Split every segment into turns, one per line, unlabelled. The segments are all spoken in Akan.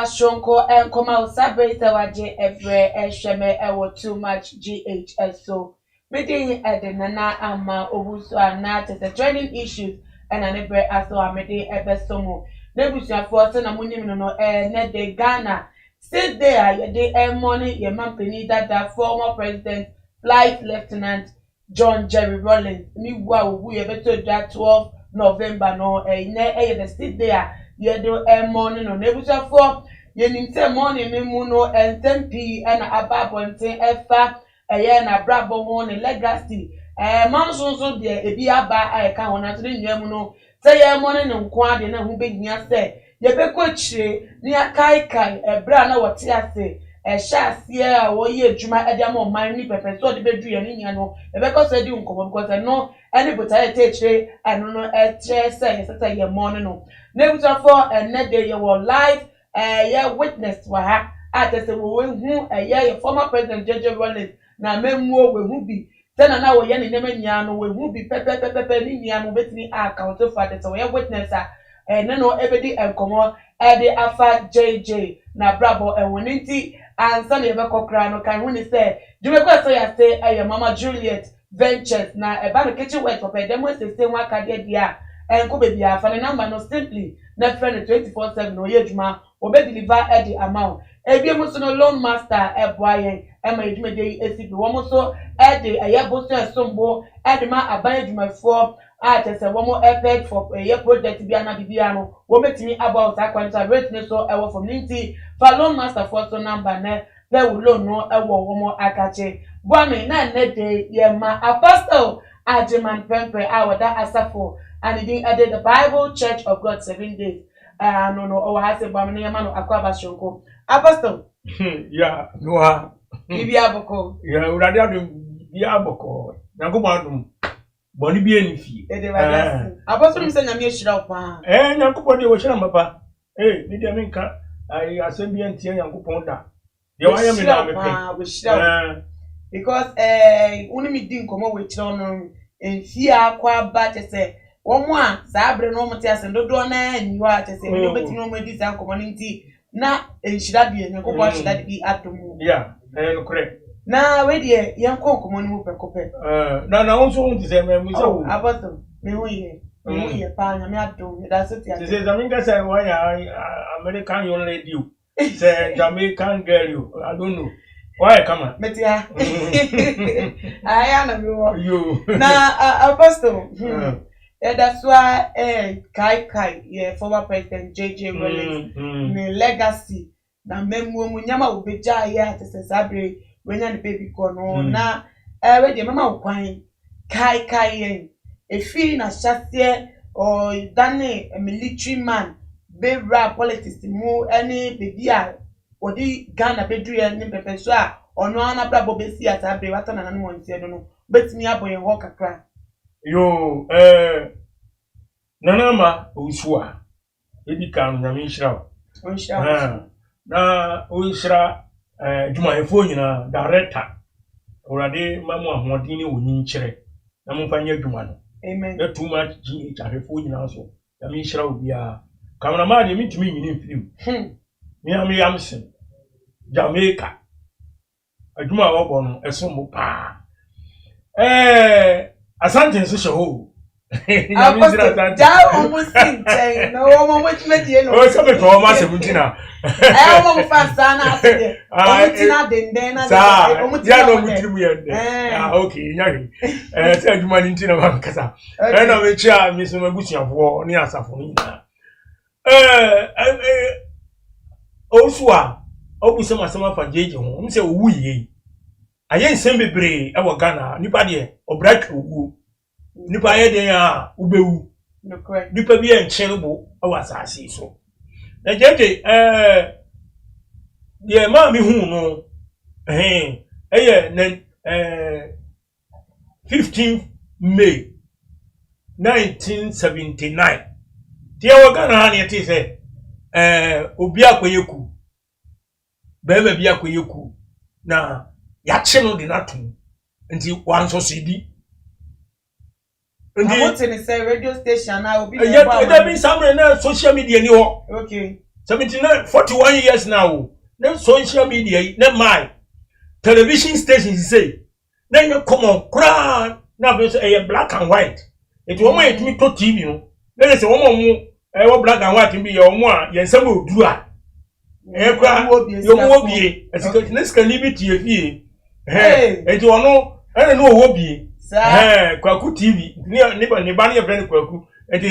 Shonko and Koma Sabre Tawaje every Esheme ewo too much GHSO. Meeting at the Nana Ama Obusu are not the training issues and an ebre aso amede ebesomo. Nebusia force na munim no ne de Ghana. Sit there the morning your man penny that the former president Flight Lieutenant John Jerry Rawlings ni wa obu ye beto that 12 November no ne the sit there ye do morning no nebusia for ye nimse morning me mu no SMP na ababonten efa na brabo ho ne legacy manso de ebi aba ka wona to de nyam no say ye morning nko ade na hu behia say ye bekọ chire ni akai ebra na wote ase shase a wo ye adwuma ade am man ni pepe so de bedu ye ni nya no e bekọ say di nko because no anybody te chire anu no che say say ye morning no na buta for na de ye wo live ye witness wa ha ate say wo hu ye former president JJ Rawlings na memmuo we hu bi tena na wo ye ne nema nya no we hu bi pepe ni nya no betini account for that so ye witness no ebedi enkomo de afa JJ na brabo enwoniti ansa na yebekokra no kan hu ni say jumekwa so ya say mama Juliet Ventures na eba no kitchen wet for demo say wan akade dia enko bebi afa na number no simply na friend 24/7 no ye djuma obe deliver the amount ebi muso no loan master eboayen ma edumede esibi wo muso de ayeboso esombo de ma aban edumafo atese wo mo paid for ye project bia na bibia no wo betimi about akwanta rate ne so ewo from ninti fa loan master for so number na be wo loan no ewo wo mo akache boami na ne de ye ma apostle ajeman pempe awada asafo and he added the Bible Church of God 7 days no o ha se boami na no akwaba shonko apostle
ya no
bibi aboko
ya urade adum bi aboko nyankopon adum boni bi enifi
apostle mi se nyame ehira pa
nyankopon de wo hira mapa ni de menka ai asem bi entie nyankopon da de wa yemi na mepe
because uni mi din komo we hira no enfi akwa ba tese womo a sabre no mo te asem dodo na niwa tese mi obeti no mo di san komo nti na enhira de nyankopon ahira de bi atom
ya no correct
na we de yanko komo ni mo pekope
na won so won ti se me mu se wo
apostle me hu ye pa nya me atom da so ti
ase se zaminga say wa ya American young lady you say Jamaican girl you I don't know why come on
metia aya na me wo
you
na apostle that's why kai yeah former president JJ Rawlings ne legacy na memmu mu nyama obeja ya tese sabre wenya ne baby ko no na we de mama okwan kai yen efi na chassie or dane a military man be rap politics mu any baby a odi Ghana bedue ne pepe so a ono ana bra bobesi atabre wata na nanu wontie no betimi aboye ho kakra
yo nanama usua ebi kan nyame nhira na onhira dwumayefo nyina director urade mamu ahoɔden ne woni nkyere na momfanya dwuma no
amen
na too much GHFo nyina so nyame nhira obia kameraman de mitimi nyini film nyame yamsen Jamaica adwuma wɔbɔ no ɛsombo pa asante nso hye ho
Apostle, almost in no one which made you know.
Oh, some of Thomas Mutina.
I almost found Sana. Then
okay, Yagi. Said you man in Tina Casa. And I will chair Miss Mabuchi of war near Safonina. Also, Obusama Sama for Jajo, say we. I ain't send me bray, our Ghana, Nipadi, or Black Ubu. Nipa ye den a ubewu
no correct
nipa bi enchenbo awasase so na jeje ye ma mi hu no eye 15th May 1979 tie wo Ghana na tie se obi akwayeku bebe bi akwayeku na ya che no de natum nti wanso sidi
I want to say radio station now.
There be some social media ni ho.
Okay.
79 41 years now na social media na my television stations say na you come on kra na be say black and white it wo mo etimi to TV no na say wo mo black and white bi ye wo a ye nsam odu a kra yo mo obie asika na sika ni bi tie fie eti ono ene no wo obie kwaku TV ni ba ne friend kwaku eti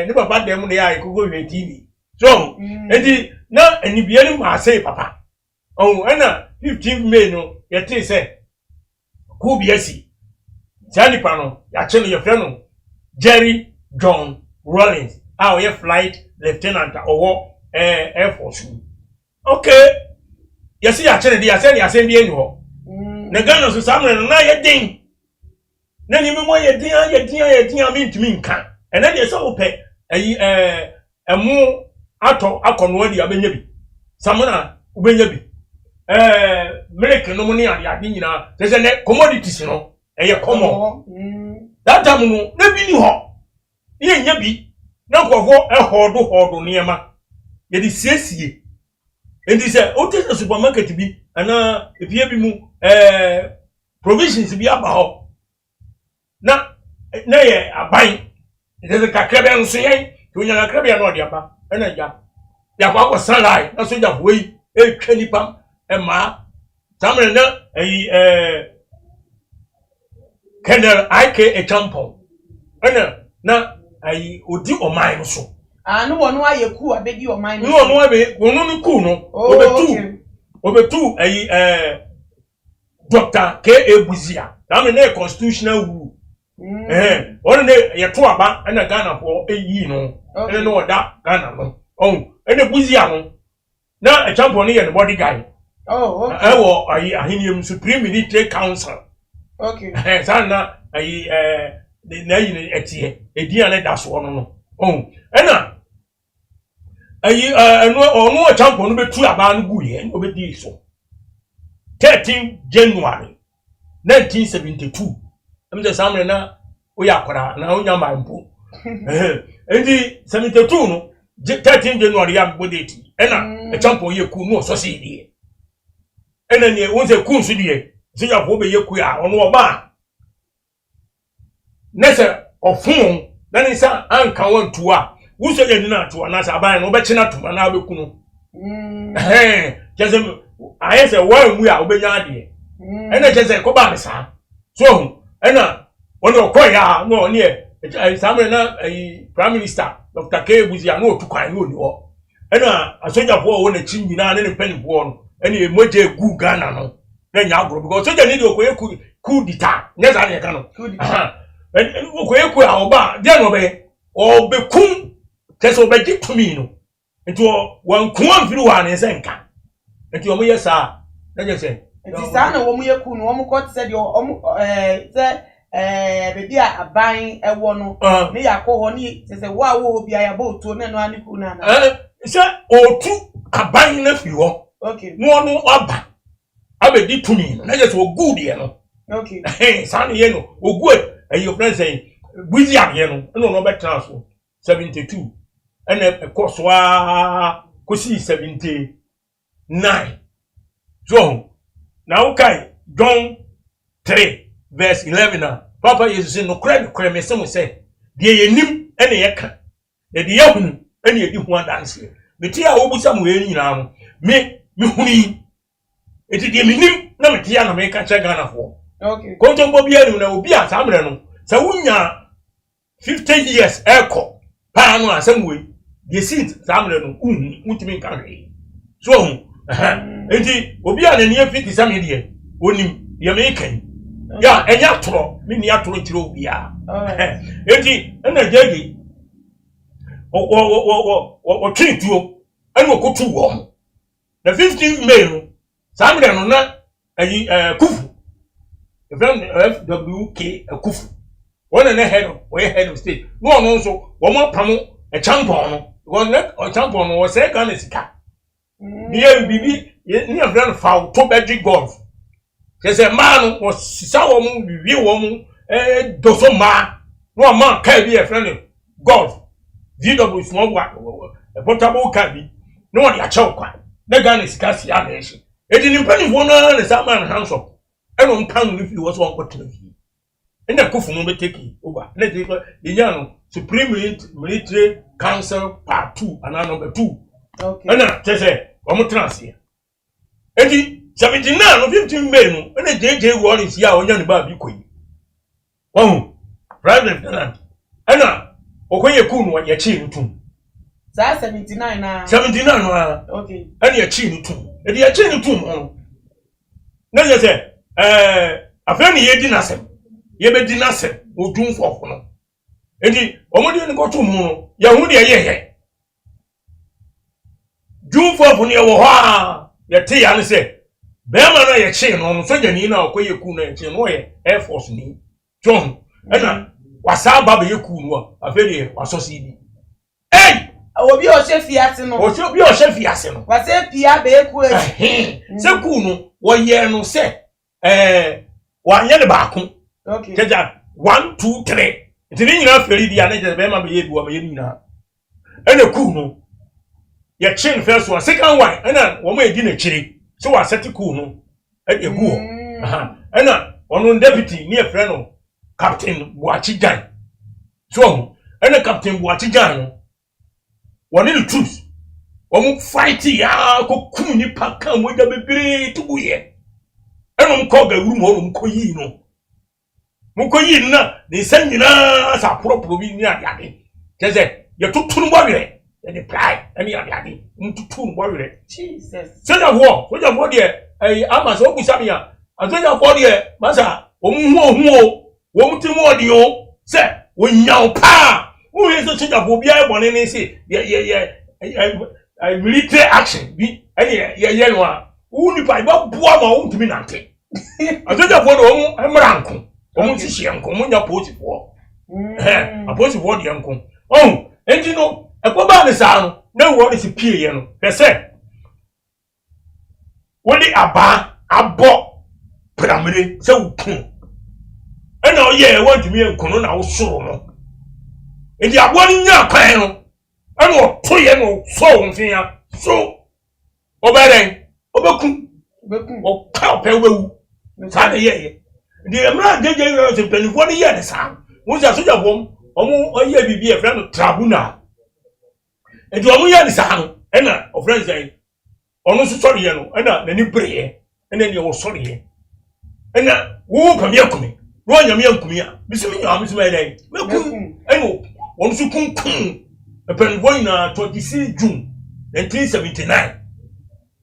ni baba dem na ya ikogo we TV so eti na anibie ni ma say papa oh ena 15 May no ye te say ku biasi jani pano ya cheno ye friend no Jerry John Rawlings your flight lieutenant or Air Force. Okay, you see, I tell you, I send you anymore. The gun of Samuel, now you're ding. Then you more your dear mean to me can. And then there's all pay a more ato akonwadi abenyebi. Samona ubenyebi. American no money and yadina. There's a commodities, you know, and you come on. That time, no, never knew her. Yabi. Na kwofo hodo niema ye di siesie endi se o te supermarket bi ana efie bi mu provisions bi aba ho na ye aban de kakra be nso yen to nya kakra be na odi aba na ya kwa salai na so ja foi twa nipa ma tamre na Colonel IK Champon na ai odi oman so
no wono ayeku abedi oman
no no abe wono ni ku no obetu ai Dr. K.A. Buzia na me na constitutional rule wono ne ye to aba na Ghana for eyi no ene no oda Ghana no ene Buzia no na a champion ye the body guy okay wo ai ahinium Supreme Military Council okay sana ai na yin etie edi ane da so no ena ayi ono champion no betu aba no guye no bedi so 13 January 1972 amje samre na oyakwara na onya mampo endi 72 no 13 January ya bodeti ena champion ye ku no so se die ena ne wonse ku nso die se ya fo be ye ku ya ono oba nessa ofun na ni sa anka won tuwa wuso ye na tuwa na sa aban no be china tuma na be kunu jeze ayese wa mu ya obenya ade ena jeze ko ba me sa so ena won okoya no ni samre na prime minister Dr. K Buzia no otukwan no ni ho ena asoja fo wo na chi nyina ne pen fo no ena moje gu Ghana no na nya agro because soja ni de okoye ku dita nyeza ne ka no okoyeku a oba dia no be obekum teso obeji tumi no nto wanku amfiri wa ne senka nto omo yesa na je se
nti sa na wo mu yeku no wo ko tse de omo se bebi a aban ewo no ne yakọ ni se wo a wo obi aya ba otu na no aniku na na
se otu aban na fi ho
okay
no no aba abedi tumi no na je se ogu de no okay sa na ye no ogu and your friend saying, William Yeno, no better transfer 72, and a Koswa Kosi 79. So now, okay, John 3, verse 11. Papa is in no credit, creme, some say, dear nim any eka, the young any one dance here. The tea I will somewhere now, me, it is the minim, no Tiana make a chagana for.
Okay.
Konton Bobia no be at Amrano. Sawunya 50 years echo. Pa no asem the seat Samrano mutimi kan. So enti obi a ne 50 sam de onim ye mekan. Ya enya toro, me ni atoro tiro obi a. Enti na jegi o twintuo ene okotu wo. The 15th May no Samrano na ayi kufu FWK Akufu. One and a head of state. No one also, one more pamo, a champion, one neck or champion or second is a cat. Near BB, near friend foul, two bedroom golf. There's a man was sour moon, review woman, doso ma. No man can be a friend of golf. VW small work, a portable cabby. no one ya chow kwa na Ghana sika ya na ehye edi ni mpanifo no na sa man hands up e no kan if you was one kwotena fi ina kofu no beteki over na dey no Supreme Military Council Part 2 and number 2
okay
ana tese omo transia edi 79 no 15 May no na JJ Rawlings ya onya ne ba bi koyi private land ana okoye ku no ya chi ntum
sa 79 na
79 no
okay
ana ya chi ntum edi ya chi ntum no na je se afani ye di nasem ye be di nasem odun fofo no edi omodi ni ko tum no ya hu de ye dun fofo no ye wo ha ya te ya ne se be ma na ye chi no so jani na okoye ku no ye chi no ye air force ni John ana wasa baba ye ku no afani waso CD
obi o se fiase no
obi o se fiase no
wase pia be ku
se ku no wo ye no se wa nya ne ba ko
okay
jaja 1 2 3 itini nyina feri dia na je be ma be ye bi wa ma ye nyina ene ku no ye chin first one second one ena wo ma edi na chiri so wa set ku no e ku ena onu deputy ni e friend no Captain Buachijan so ena Captain Buachijan no woni the truth wo fight ya ko kum ni paka mo ja bebere to buye ena ko ga wuru mo no ko yi no mo ko yi na ni san nyina sa propro bi ni ade keze ye tutunu bo were ye dey ply ani ade tutunu bo were
Jesus
so ja wo de ama so ku sabi ya azoja wo de masa omuhu wo mutimu odi o se wonyaw pa wo ye so ja wo bia e bone ni se ye military action bi ani ye no a wo ni pa ba bua ma wo ntimi nante azoja wo de wo emranko wo sisi enko mo nya posifo aposifo de enko enti no ekwo ba ne sa no na wo de si pie ye no pese wo de aba abo pramire se ukun ena oye wantumi enkono na wo soro no enti abo ni nya kwan no ena oto ye no so mfia so oberen obekun o ka pe wewu sa na ye ndi emra jeje yo se penifo ni ye ne sa wo se soja bom omo oye bibi e friend tribunal enti omo ye ne sa no ena o friend say ono so sori ye no ena nani breye ena ni wo sori ye ena wo pa mi akumi wo nya mi akumi a bisimi nya mi sima dai mekun eno ono so kunkun e penifo na 26 June 1979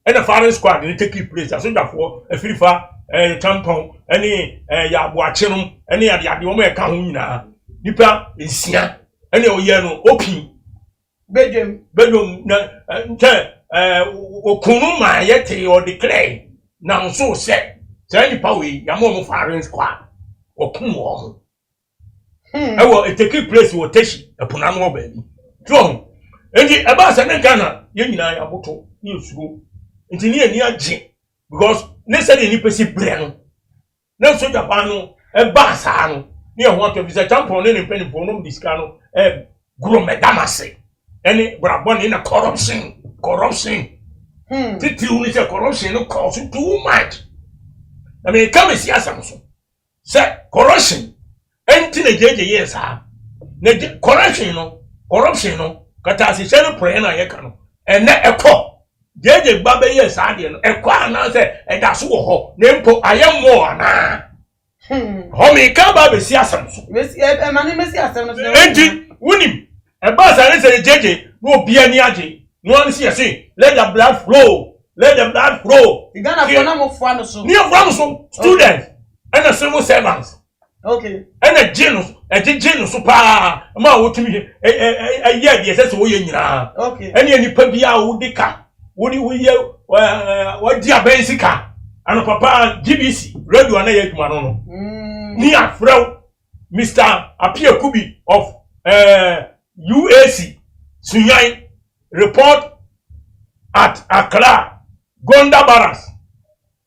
ena firing squad ni take place asoja for afirifa tampon eni ya boacherum eni ade wo me ka ho nyina nipa ensia eni oye no opin bedwem na nte okunu ma yete o declare na nso se nipa we ya mo firing squad okun wo ewo take place wo teshi epuna no ba bi so enti eba se ne Ghana ye nyina ya boto ni osuro enti ni ani age because ne said ni pesi bre no na so Japan no e ba sa no ni e ho to bi se champion ne pen fo no diska no gro medamase any brabon na corruption titiru ni se corruption no cause too much I mean come see asam so say corruption enti na jeje yes ha na corruption no kata se share prayer na ye ka no na ekọ jeje gba be yes ade no ekwa na se da so wo ho na mpo ayemmo ana ho me ka ba be si asam so
e ma ne me si asam no
enti wunim e ba sa ne se jeje no bia ni age no an si ase let the blood flow
Ghana for na mo fo no so
ni of ram so students and the civil servants
okay
and the genus so pa ma wo tumi ye de se so wo ye nyina
okay
and ye nipa bia wo dika wo ye wo dia bensika ano papa GBC radio na ye duma no ni afrew Mr. Apia Kubi of UAC Sunyan report at Accra Gonda Barracks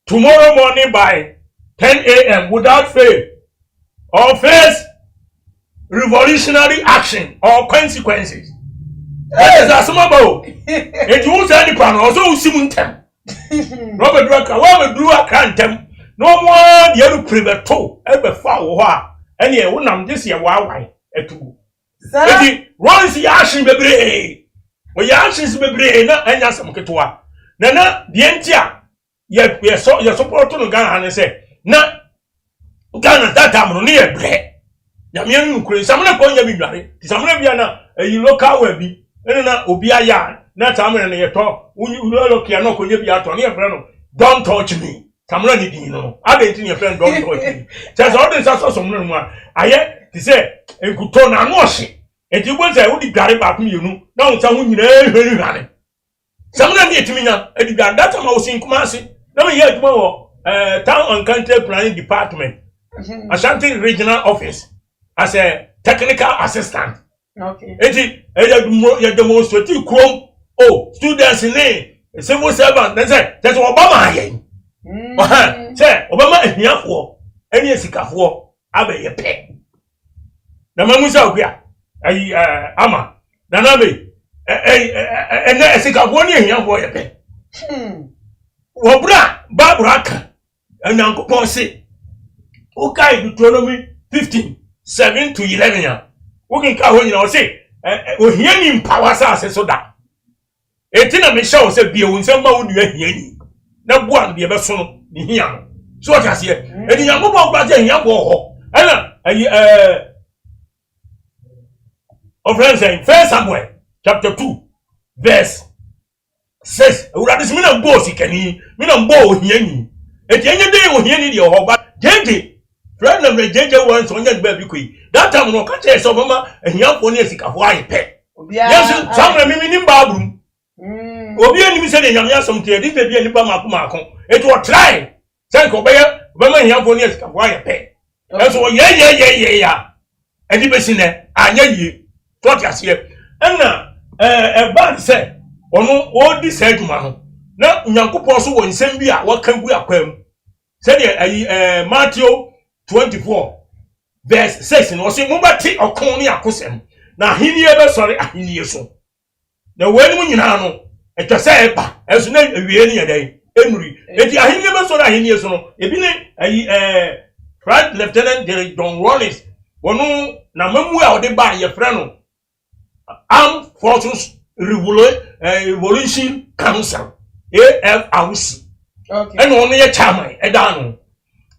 tomorrow morning by 10 a.m. without fail or face revolutionary action or consequences. That is a small bow. It won't any pan also simuntem. Robert Drucker, what do I can't tell? No more the other private toe ever foul. And ye won't am this year why at two. Once the ashes be brave. When the ashes be brave, not any some ketua. Nana, the entia. Yet we saw your support to Ghana and say, na Ghana that time near bread. Yamian Ukraine, some of the point some of Yana, a local webby, and Obia yarn, not time and your talk. When you look, you're not going to be out on your friend. Don't touch me. Some running, you know. I didn't your friend, don't touch me. Says all this also some one. I yet to say, and could turn and wash it. And you was a woody guy about me, you know. Now someone you know, running. Some of them to me now, and that time I was in Kumasi. Now we hear tomorrow, Town and Country Planning Department, Ashanti Regional Office, as a technical assistant.
Okay.
You demonstrate chrome. Oh, students in a civil servant. That's Obama again. Say, Obama is here for any sika for Abbey a pay. The Mamusa, Ama, Nanabe, and a sika 1 year here for a pay. Wabra, Babraka, and Uncle Ponce. Okay, Deuteronomy 15, 7 to 11. We can call you say, we hear him power says so that. Etina Michelle said, be a win some mound you hear. That one be a best son, here. So what I say, and the young woman brother in your war. Of friends saying, First Samuel, chapter 2, verse. Says, "Ura this mina boss ikani, mina bo hiani. Eti enye dey o hiani dey o ba. Jeje, friend of the jeje one so nya ba bi koi. That time no ka che so mama hian fo ne sika fo aye pe. Yes, some me nim ba brum. Obi ani mi se de nyam ya som tie, dis be ani ba mako. It will try. Say ko be ba ma hian fo ne sika fo aye pe. So ye ya. Edi be sine anya yi. What you say? Enna bad say ono o di seduma no na nyankopon so won nsem bi a wakan gu akwam said Matthew 24 verse 6 no say mobati okon ne akosem na ahenie be sori ahenie so na wani mu nyina no etwa say eba eso na awie ne yedai enuri eti ahenie be sori ahenie so no ebi ne Right Lieutenant John Rawlings wono na mamu a ode ba ye frɛ no Armed Forces Revolution Council AFRC. Okay. And only a chairman, a dano.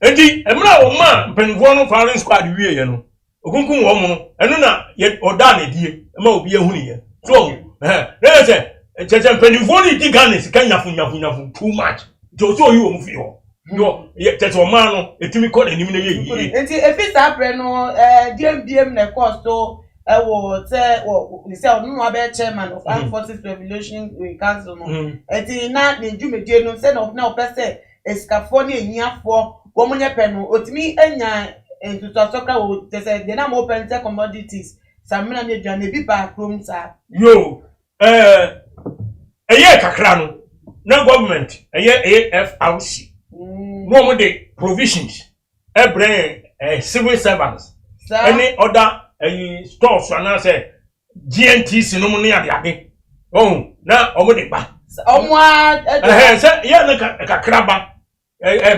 Edi, emra o man, penvono firing squad wie ye no. Okunkun wo mo, eno na ye odane die, ema obi ehuni ye. So, let's say, cheche penvono di ganes kan yafu too much. Jo so yi wo mu fi ho. No, ye cheche o man no, etimi call enim na ye yi.
Enti efi sa pre no, DMDM na cost so we say no be chairman of Armed Forces Revolution Council no. Eti na the jumedie no say no na opese escafo ne ehiafo wo munye pe no otimi enya entutu asokra wo say the na open commodities samina ne dwan ebi ba krom sa. Yo
eye kakra no na government eye AFRC. No mo de provisions every civil servants any other stores and say GNTC no money ade na omo de ba say ya na kakraba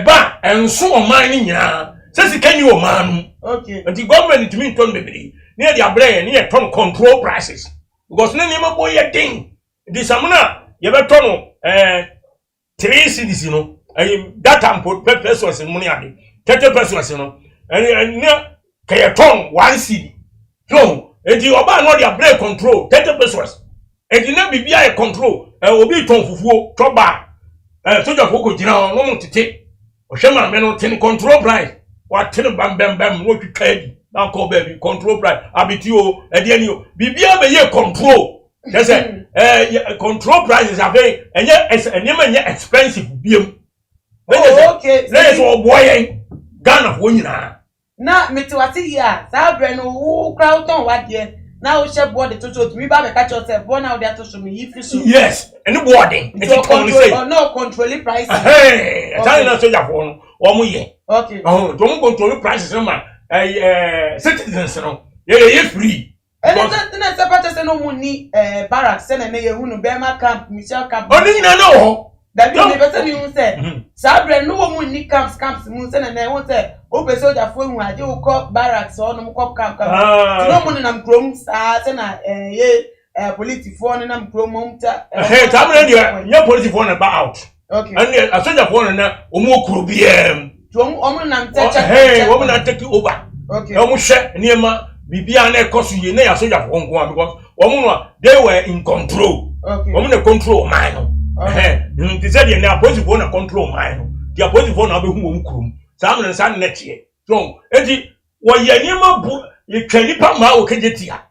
ba enso oman ni nyina say sika ni oman
okay
and the government to me turn bebere near the abraya near turn control prices because na nima boy thing the samuna ye be turn 3 cities no that time pesos money ade 30 pesos no and kaya turn 1 city. So, and you oba no dia break control 30 pesos. And you na bibia e control obi ton fufuo toba so ja foko gina no mo tete o hwema me no tin control price wa tin bam no twika di na call baby control price abiti o e de ani o bibia be ye control that's control prices are very enye expensive biem.
Okay,
let's all boy Ghana for nyina
na metiwati ya sa bre no wo crowdon wade na wo she board to me ba me catch yourself born out there to show me if you so
yes any boarding it's only say
no control price
hey tell na so ja for no wo mo ye
okay
to mo control prices ma citizens no ye free
And then separate no money barracks send and you no Bema camp, Michelle camp.
Only no.
That you person you say. Sabre no money camps moon send and I won't say open soldier phone who I do call barracks or no cop camp. No money nam chrome stars and ye police phone and I'm chrome.
Hey, Tamarind, your police phone about.
Okay.
And I said, phone and Omo Krubiem. Hey, woman, I take you over.
Okay.
Almost share near my Bibiana Cosu, near soldier phone because woman, they were in control.
Okay.
Woman, control mine. They said you're now supposed to control mine. The opposite phone of whom come. Some and San next year. So, Eddie, what ye near my you can nip out my okajetia.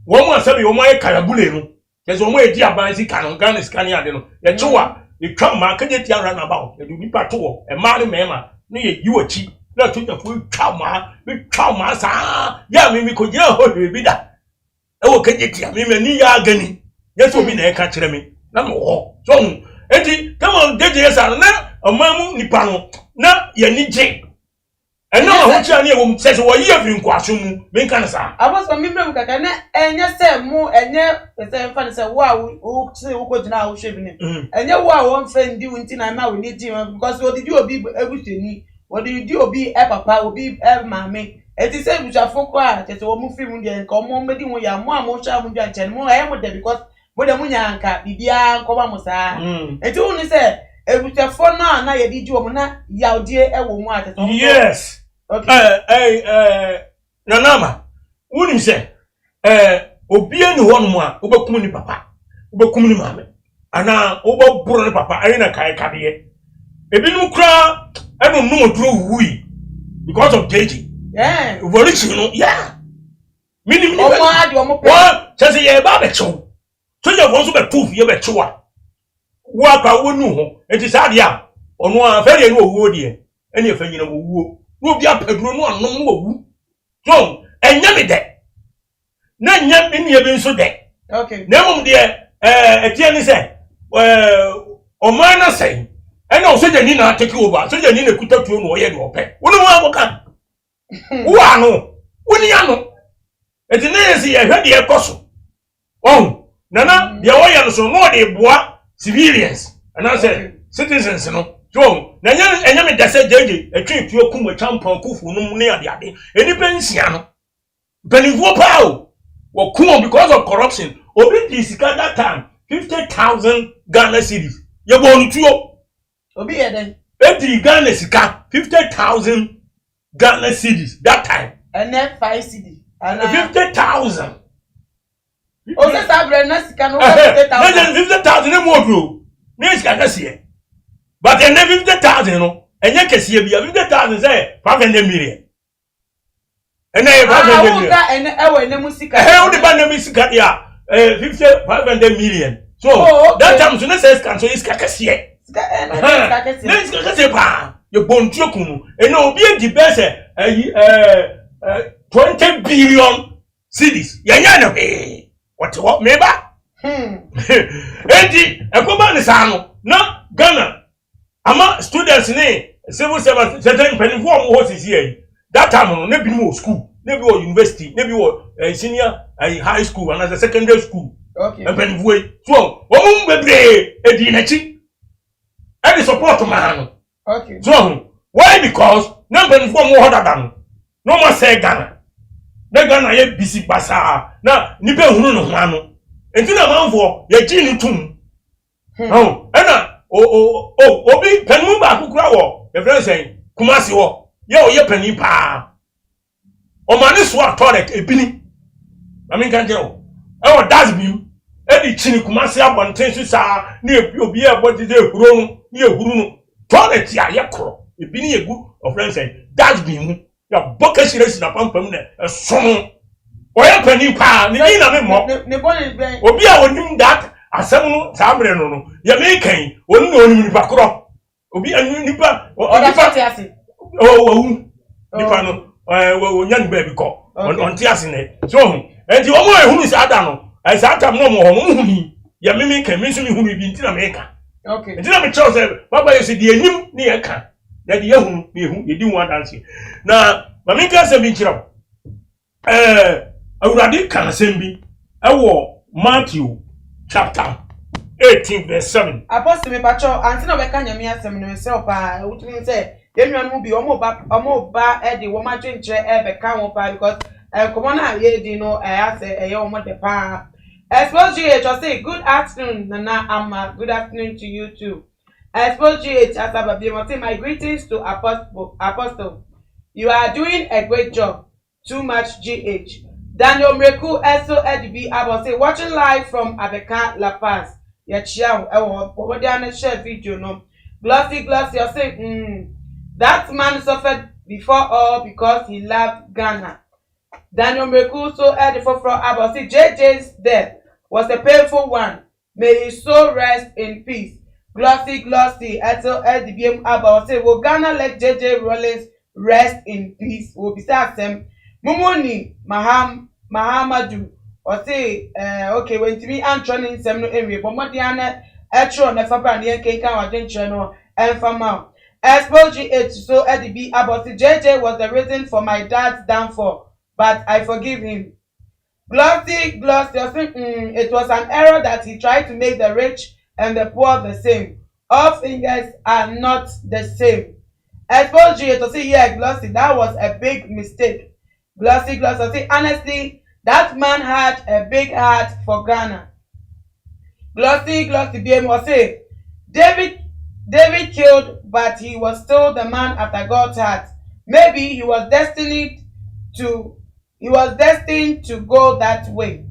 Woman said, you my carabuleno. There's one way dear Bansi Canon, Gun is Canyadino. The Chua. You come market run about, you do part two, a man, mamma, near you a cheap, not to the full trauma, with trauma, yeah, me could yell, be that. Oh, can you tell me, me, agony? Yes, will be there, catch me. No more. So, Eddie, come on, dead yes, and now a mamma nipano, now you need Jake. And now what you says, what you have been quashing, make answer. I
was a member of Cacana, and yes, sir, more, and yet, the same fan said, wow, who say, who got now shaving him. And you wow, one friend doing thing I now need him because what did you be everything? What do you do? Be a papa, will be a mammy. It is said, which are for quiet, it's a woman film and come on, but you are more charming and more I am with them because what the Munyanka, Bibia, Cobamosa. And you only said, it was a phone now, you did you, Yao dear, a woman.
Yes. Okay. Nanama, wouldn't say, Obian one more, Obakumuni papa, Obakumuni mamma, and now Oba Burn papa, I ain't a kai cabie. A bit cry, I don't know through we because of JJ.
Yeah,
original, yeah. Meaning,
what
says a baby show. So you want to be proof you bet you are. Walk out with no, it is hard, yeah, on one very no wood here, anything you know. Will be up a grown one no more. So, and never there. None yet been here been so dead.
Okay.
Never dear, Tiani said, or mine say, and also the Nina take over, so the Nina could talk to you no yet or pay. What do I walk? Who are no? When you know, it's an easy, I heard the apostle. Oh, Nana, the oil so no, they bois civilians, and I said, citizens, you know. So, Nanya, and Yami Dasa Jeji, a trip to your Kuma Champion Kufu, no near the Abbey, any pensiano. Penny Wopao, or Kuma because of corruption, or this that time, 50,000 Ghana cities. You're going to
be then.
80 Ghana Sika, 50,000 Ghana cities that time.
And then 5 cities. And
50,000.
Oh, that's a brand new
50,000 more group. Next, I can see it. But then 50,000, no, and you can see 50,000 say 500 million. And then 500 million.
And our music.
How the band music, yeah, 500 million. So that time, so let's say, so it's Kakassie. Let's go, you bone chokum, and no be the best 20 billion cities. Yana, what, maybe? Eddie, a command is no, Ghana. Ama students ne civil servants certain penny form horses here. That time no be more school, maybe or university, maybe or senior high school and as a secondary school.
Okay.
And penny way. So, woman bebre edi nachi. And the support man.
Okay.
So, why? Because no penny form more harder than no more say Ghana. Na Ghana ye bisi basa. Na nipe hunu no hwano. Enti na manfo ye gi ni tum. Oh, and obi penu ba kukura wo the friend saying kumasi wo ye oye peni pa o mani so toilet ebini I mean kan je o e wo das bi e di chini kumasi abonten so sa na obi e body de ehuro no na ehuru no toilet ya ye kro ebini egu o friend saying das bi mu ya boka shiresi na pampam na so oye peni pa ni na me mo obi a onim that asem no sabre no ya me kan oni no oni nipa kro obi anu nipa nipa no wo nyan ba bi ko on ti ase ne so enti o mo ehunu sa ada no ai sa tam no mo huni ya me kan me so mi hunu bi ntina me kan
okay
ntina me choose baba you say the enim ne ya kan ya de ehunu me hu ye di one dance na ma me kan se bi nchira awurade kan asɛm bi ɛwɔ Matthew chapter 18 verse 7.
Apostle me pacho anti na beka nyame asem no se opa wutumi se yenua no bi omo ba e de wo ma dwenkyere e beka wo pa because komo na ye di no ase ye omo de pa. Expose GH or say good afternoon Nana Amma, good afternoon to you too. Expose GH as I say my greetings to Apostle. You are doing a great job. Too much GH. Daniel Mreku also EDB about say watching live from Abeka La Paz. Yachia what they share video no. Glossy you say that man suffered before all because he loved Ghana. Daniel Mreku so EDB for about say JJ's death was a painful one. May his soul rest in peace. Glossy also EDB about say will Ghana let JJ Rawlings rest in peace. Will be them. Mumoni Mahamadu or say okay when to be answering some no area but Modiana etro na fabra ne kenkan wadenche no enfama expose GH so EDB about JJ was the reason for my dad's downfall but I forgive him. Glossy it was an error that he tried to make the rich and the poor the same. All fingers are not the same. Expose GH to say yeah Glossy that was a big mistake. Glossy say honestly that man had a big heart for Ghana. Glossy BM was say David killed but he was still the man after God's heart. Maybe he was destined to go that way.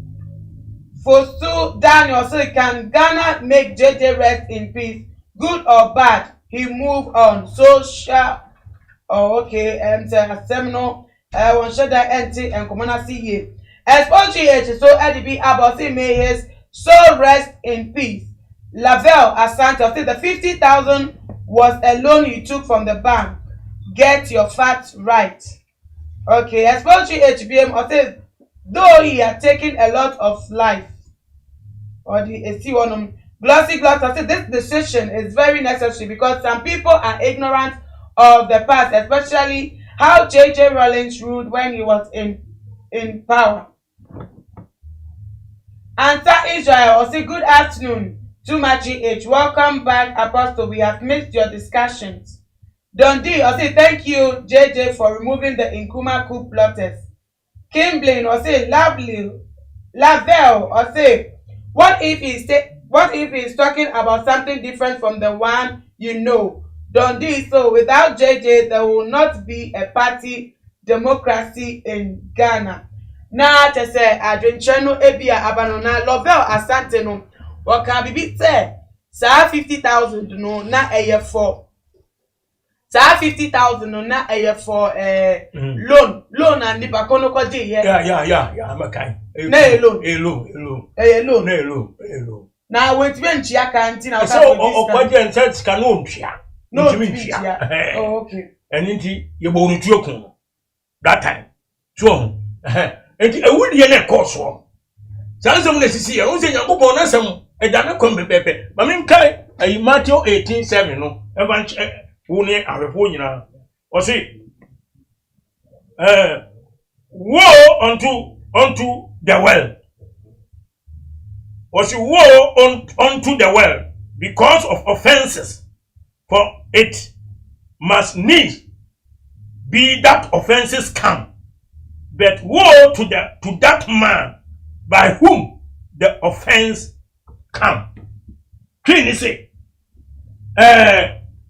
For Sue Daniel say can Ghana make JJ rest in peace? Good or bad? He moved on. Social okay and seminal one share that empty and common see ye. Expose GH so EDB about say may his soul rest in peace. Lavelle Asante say the 50,000 was a loan you took from the bank. Get your facts right. Okay, expose GHBM or say though he had taken a lot of life or the see one glossy say this decision is very necessary because some people are ignorant of the past, especially how JJ Rawlings ruled when he was in power. Answer Israel or say good afternoon to my GH. Welcome back, Apostle. We have missed your discussions. Dundee or say thank you, JJ, for removing the Nkrumah coup plotters. Kimblin or say Lavelle or say what if he's talking about something different from the one you know? Dundee, so without JJ, there will not be a party democracy in Ghana. Na te say adwenche no ebia abanona Lavelle Asante no waka bibi say sa 50,000 no na eye for sa 50,000 no na eye for loan and nipa kono kwaje ye
yeah makai
na loan na wetwe nchia ka nti na
so okwaje nse ka no ntwia
no nchia oh okay
eninti ye bo ntuo kun that time so enti ewudi ye na course o sansem na sisi ye unse Nyankopon na sem edane kom bepepe ma me nkai ayi Matthew 18:7 no eva woni awefo nyina o say woe unto the world. Was woe unto the world because of offenses, for it must needs be that offenses come. But woe to that man by whom the offense come. Clean say,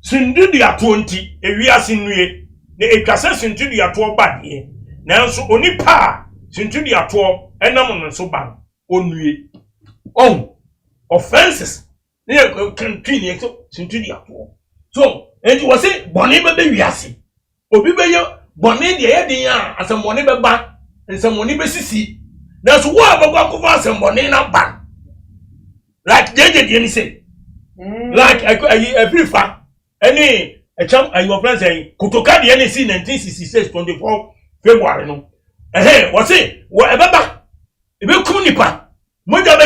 sindu dia 20 ewiase nue na etwase sindu dia 2 badie nanso onipa sindu dia 2 enam no so ban onue offenses ne can clean so sindu dia 2 so enti wo say bone be wiase obi be ye bone de ye den a asem bone be ba nsem bone be sisi nanso wo abagwa ko fa asem bone na ban like jeje de ni say like I prefer any a champ and your friends saying kutoka the NC 1966 24 February no what say whatever ebe kum nipa moja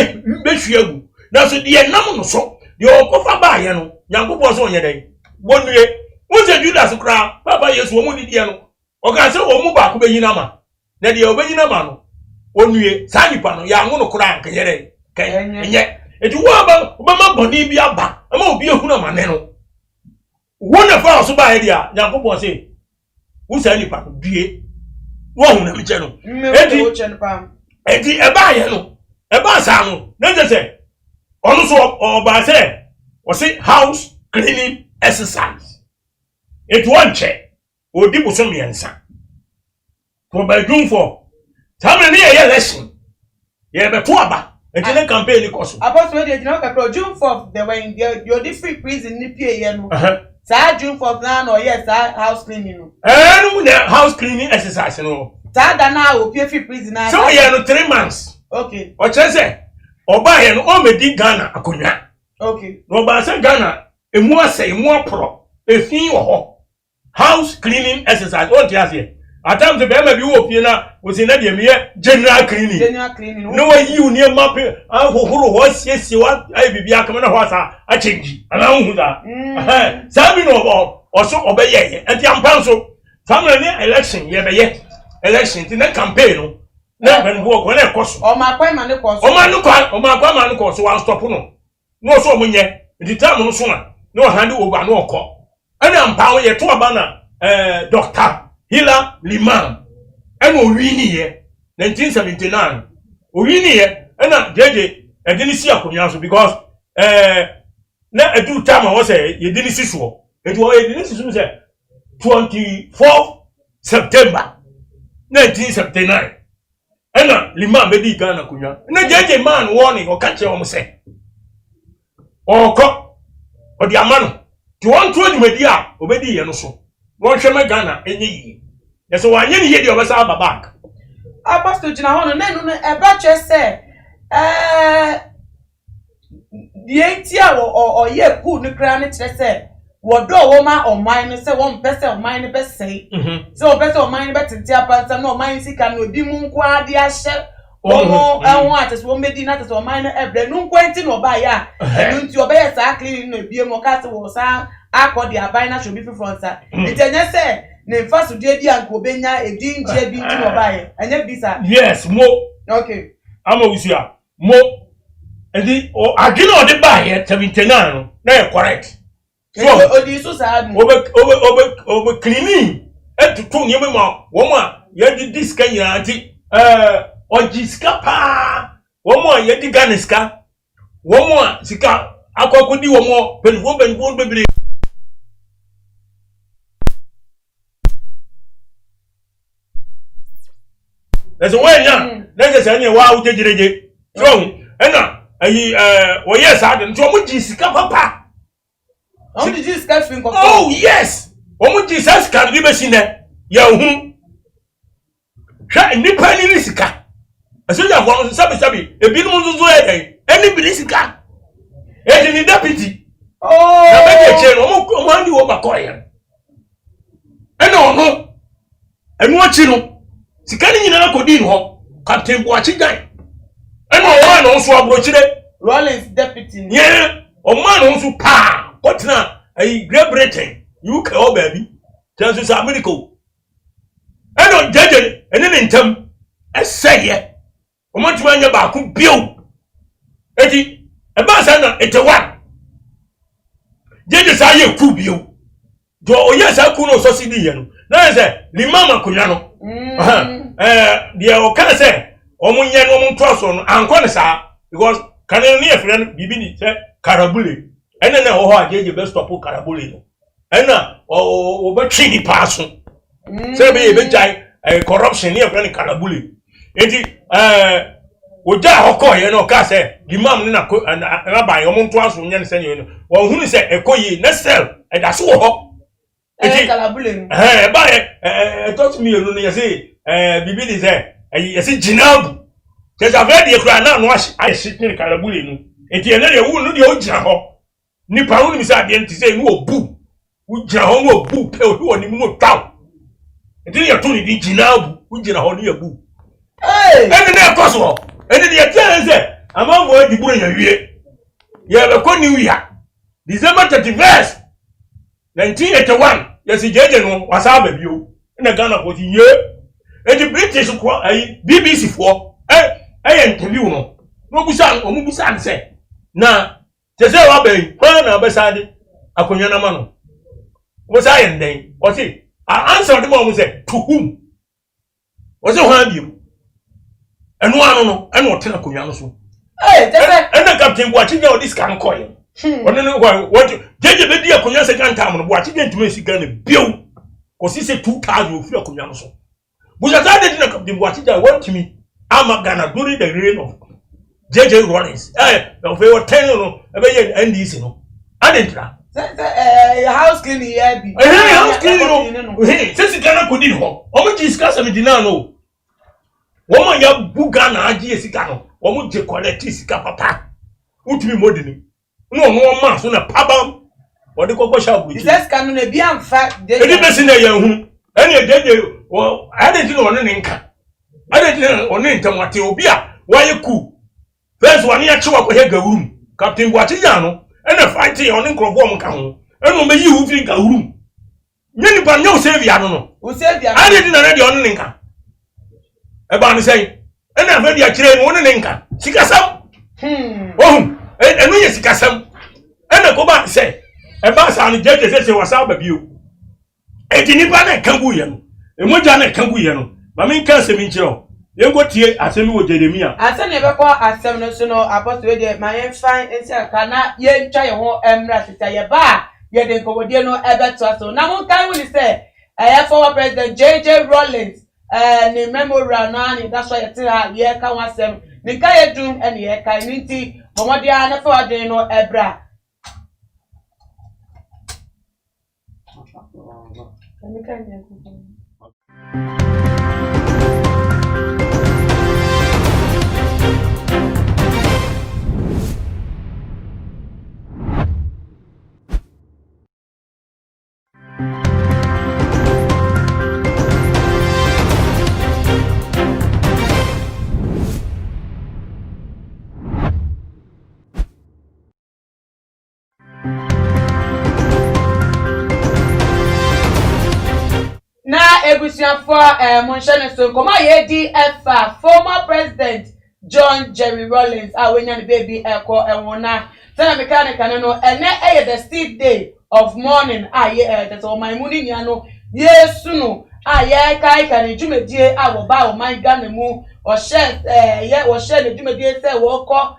be hwiagu na so de nam no so de okofa ba ye no Nyankopon so onye den wonue wo se Judas kra baba Yesu wo mu didie no o ka se wo mu ba ko be yina ma na de o be yina ma no onue saa nipa no ya ngo no kura anka yere kan enye eti wo ba boni bi aba ama obi ehunu amane no wona fa so ba dia Nyankopon say wo saa nipa no bie wo hu na meche no eti eba ye no eba saa no na je say onu so oba say o say house cleaning exercise eti won che odi buso miensa to ba dwumfo tamre ne ye election ye be to aba enti ne campaign ko so
apostle dey no ka June 4th they were in your different prison ni pie ye no sa June 4th na no yes house cleaning no
no the house cleaning exercise no
sa da na o pie free prison na
so ye no 3 months
okay
o chese oba ye no o medi Ghana akonya
okay
no ba se Ghana emu ase emu apro efin wo ho house cleaning exercise o ti ase atam se be ma bi wo pie na o se na de me general cleaning no wa yi uni map ahohoro ho siesie wa ai bibia kama na ho asa a change ana hu da sa bi no o so obeye enti ampan so family ni election ye be ye election ti na campaign no na ben bo ko na ekoso
o ma kwa ma ne ko so
o ma kwa ma ne ko so one stop no so omunye di time no so na o hand over na okọ ana ampan ye to aba na doctor Hila Liman and Owini ye 1979 Owini ye and JJ I didn't see a community because na a do time I was you didn't see so it was 24th September 1979 and Liman Bedi Ghana Kunya na JJ man warning or catch your say or cock or the amano to one to media obedi and so one shema Ghana enyi yes so anye ni yedi obasa aba back
apostle jina hono na no e ba che se die tia o ye ku ni kra ni kire se wodo wo ma oman no se won pese oman ni pese so o pese oman ni betenti apanta no oman sika no bi mu nko ade ahye omo ehun atese wo medi na atese oman no ebre no nkwenti no ba ya enu nti obeye sa clean no bie mo ka se wo sa akodi abai na shobi front sa ntenye se ne faso die di anko benya edinje bi nti no ba ye enye bisa
yes mo
okay
ama usia mo edi o agino de ba ye 79 no na correct
so odi so sa adu
obe cleaning etutu ni ma wo ma ye di diska nyina anti ojiska pa wo ma ye di ganiska wo ma sika akokodi wo mo penfo bebre there's way yan let's say any wa ujejereje so ena ayi wo yes ade so mo jisika papa
on the jisika fin ko
oh yes wo mo jisika kan bi besine ya hu hwa nipa ni risika asoja kwa sabi ebi no nzuzu eni bi risika e ni deputy
oh
na be che no mo andi wo bakoya ena ono enu achi no sikani nyina na kodi no captain Boachi gan ena o ma no so abrochire
Rawlings deputy
yeah o ma no so pa potna ai Great Britain UK o baby chances America ena jeje ene ne ntam eseye o ma tuma nya ba ku bio eti e ba sa na etewa jeje sa ye ku bio do o ye sa ku no so si di ye no na se limama kunya no dia o kana se o munye no mun troso no anko ne sa because kana ni e friend bibi ni se karabule ene na ho ho ajeje be stop karabule no ena o be twini paso se be be jai corruption ni e friend karabule enti oja hoko ye no ka se limam ni na ba yo mun troso nya ne se ni no wo hunu se ekoyi na sel e da so ho enti
karabule
ba talk to me no you say bibi ni say yesi jinabu just ave de kura na no a shit karabule no enti ene ye wu no de o jina ho nipa wu ni mi say ade enti say no obu wu jina ho no obu pe o woni mu no taw enti ye to ni di jinabu wu jina ho no ye bu ene na koso ene de ye tell say amambo e diburo ya wie ye be ko new year December 31st 1981 yesi jeje no wasaba bio na Ghana 40 ye enti British ko ai BBC fo interview no busa omu busa an say na te say wa ben na besade akonya na ma no wo say yen o say answer the mom say to whom o say ho abiem enu anu no enu o tena akonya no so ena captain Boachi nya o this kan koy ono no what jeje be di akonya second time no Boachi nya ntuma sika na bio ko si say 2000 ofiri akonya no so buja that dey na captain Boachi nya want me am Ghana during the reign of Rawlings of your 10 no ebe ye NDC no adentra
house cleaning here be
house cleaning no since Ghana could in ho omo discuss am dina no woman ya buga na agi sika no omo je collect sika papa utumi modini no no ma so na pabam odi kokko sha buji
this can no be am fa
edi besi na ya hu ene jeje o adentra no ne nka adentra no ne ntamate obi a waye ku first one ya chiwa ko he gawurum captain Boachi nya no ene fighting on nkrofo om ka ho eno me yi hu firi gawurum nyeni pa nyo sevia no
o sevia
adentra na de on ne nka e ba ni say ene afa dia kire no ne nka sikasam enu ye sikasam ene ko ba say e ba sa ni jeje se wasa ba bio e ti ni pa na kangu ye no e moja na kangu ye no ma min kan se min kire yengo tie asemi wo Jeremia
asemi be ko asem no so no apostle we dey my fine ense kana ye ntwa ye ho emra tita ye ba ye de nkobodie no ebeto so na mon kan we say former president JJ Rawlings ni memorial na ni that's why ye tira ye ka wasem ni ka ye dum ene ye ka ni nti momodia na fa wadin no ebra na ebusiafo monshane so koma ye DFA former president John Jerry Rawlings awenya ne baby eko enwona tena mechanical no ene the steep day of morning that o maimuni nia no yesu no kai kan jumedie awoba o man Ghana mu o share o share ne jumedie se wo ko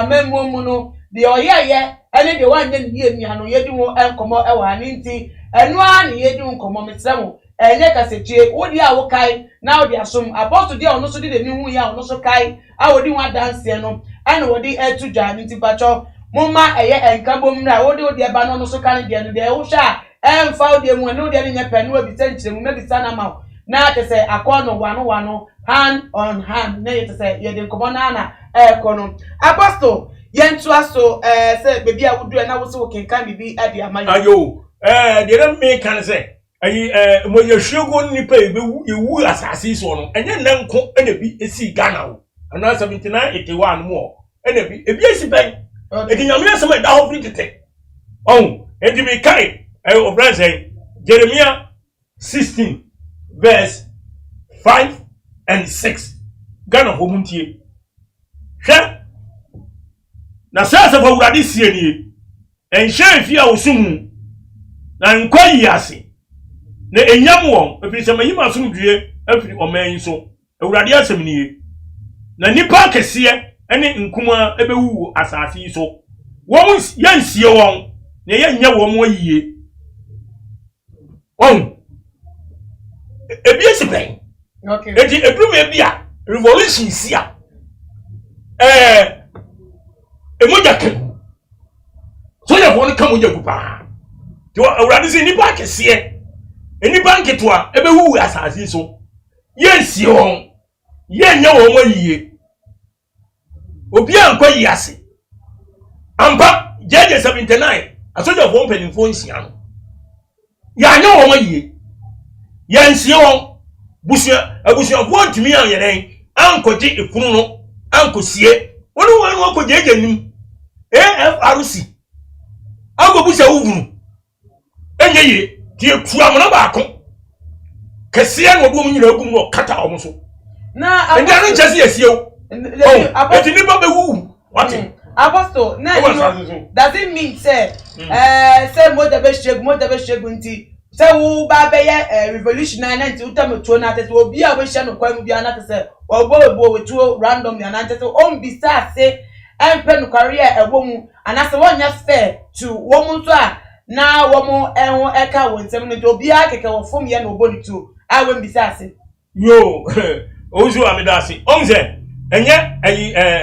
memu mu no de o ye ene de wan ne nia no yedi wo enkomo e wa ni nti enu a ne yedi nkomo metremo enye kasechie wodi a wo kai na wodi asom apostle dia ono so de ni hu ya ono so kai a wodi hu dance no ene wodi etu dwa nti pacho mumma eye enkabom na wodi eba no ono so kan de no de wo sha emfa wodi mu no de ne pe no obi senchire mu mebi sana ma na te say akono wano hand on hand na ye te say ye de nkomo na ekono apostle yentu aso say bebi a wodu na wo se wo kenkan bibi ade amayo
ayo de dem me kan say ayi mo ye hwego nipa ewu asase so no enye nanko ena bi esi Ghana wo ana 7981 mo ena bi ebi esi ben edi nyame asema da ho fitete edi mi kai o brother Jeremiah 16 verse 5 and 6 Ghana ho muntie hwe na sasa fa urade sie ni enhye fi a osum na nkoyi ase na enyam won efiri sema yima asomdue afiri oman so awurade asem niye na nipa kese ene nkuma ebewu asase so won yansie won na yenya won wayiye ebi esipen
okay
eti ebrume bia revolution sia emoja kan so ya won kan moja kupa to awurade se nipa kese eni banki to a ebewu asase so yensie won yenya won wayiye obi ankwa yi ase ampa jeje 79 asoja fo mpanimfo nsia no ya nya won wayiye yensie won abusia fo ntimi an yeren ankoje efunu no ankosie wonu wan won jeje nim AFRC agobusia wuvunu enye ye die tuamna baako kese no bo nyina gum no kata omo so
na
ndanu chese yesiew Eti nipa be wu. What?
Apostle, now does it mean say more the shegu nti say wo ba be revolutionary na nti utam tuo na tete obi a we hye no kwam bia na tete say obo we tuo random na tete on bi say empe no career ebo mu anase wonya fair to wo mu so a na wo mu enwo eka wo ntem no obi a keke wo fom ye na obo ni tuo a we bi say
yo ozu amidasi onze enye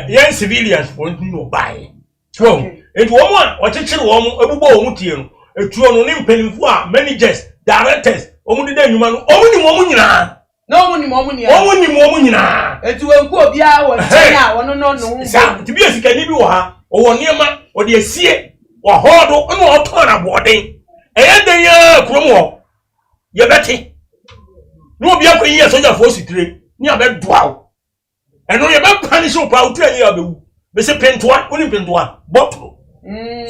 yen civilians for no buy so etu wo a ochechire wo mu ebubo wo mu tie no etuo no ne mpanimfo a managers directors omu de danwuma no omu ni mo nyina
no omu ni mo ni
mo nyina
etu enku obi a wo tia wono no no
sa tibi esikani bi wo ha wo niema wo de esie wo hodo no oton na boden eyeden ya krom ho ye beti no obi akwa yi soja fo sitire ni abedoa wo eno ye be punish wo pa wo tia yi abewu be se pentoa oni pentoa bottle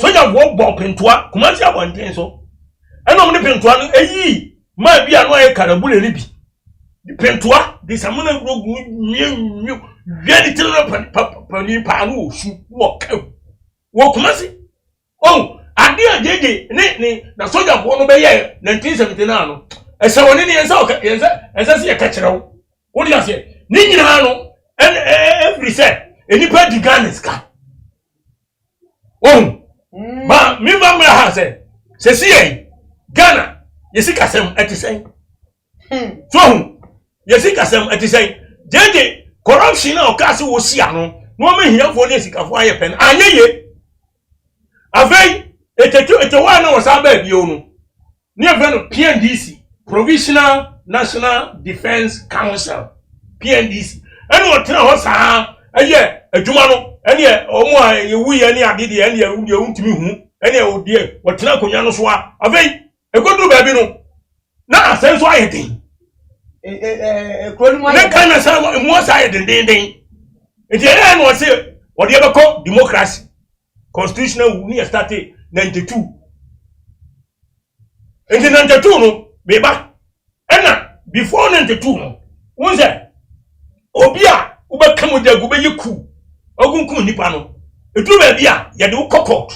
soja wo bo pentoa kuma si abonten so eno mo ni pentoa no eyi ma bi anu aye karabule ni bi di pentoa de samuna grogu nyu yedi tilo pa anu osu wo ka wo kuma si oh ade ajeje ni na soja wo no be ye 1979 no ese woni ni ensa si ye ka kire wo di ase ni nyina no every say enipa di ganes ka oh ma mi ma ha se si ye Ghana yesi kasem etisem so yesi kasem etisem jeje corruption na okase wo sia no no ma hiafo ne sikafo aye pen anyeye avei etewa na wasa ba bio no ne aveno PNDC Provisional National Defense Council PNDC eno otena ho saa aye adwuma no ene omo a yewu ye ne ade de ene yewu de untimi hu ene odie otena konya no so a avei ekodu ba bi no na asenso aye den ne kana sa mo sa aye den enti ene no se ode be ko democracy constitutional we started 92 enti 92 no beba ena before 92 no wonse obi a ubeka mojagu be yiku ogunkum nipa no etu ba bia ye de kokot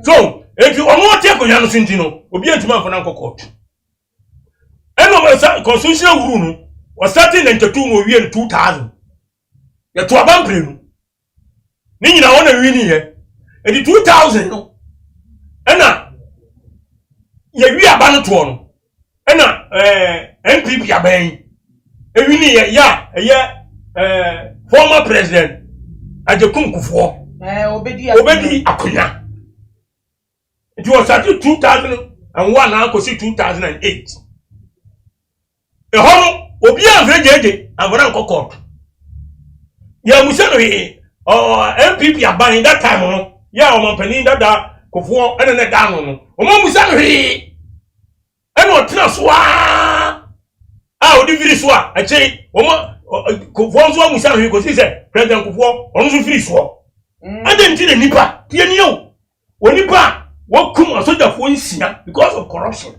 so if you omo te ko yanu sinti no obi antima fo na kokot eno ba constitutional rule no was starting 92 no wie 2000 ye to abampre no ni nyina wona wi ni ye edi 2000 no ena ye wi aba no to no ena NPP aban ewi ni ye ya former president Ajekum Kufuor obedi akonya it was at 2001 na ko si 2008 hono obi anfre jeje anfra kokot ya musano NPP aban that time no ya o mampani dada Kufuor ene ne da no o mo musano ene otena so odi firi so ache o mo Kufuor so musano ko si se president Kufuor on so firi so adenti ne nipa tie ni o onipa wokum asoja fo nsia because of corruption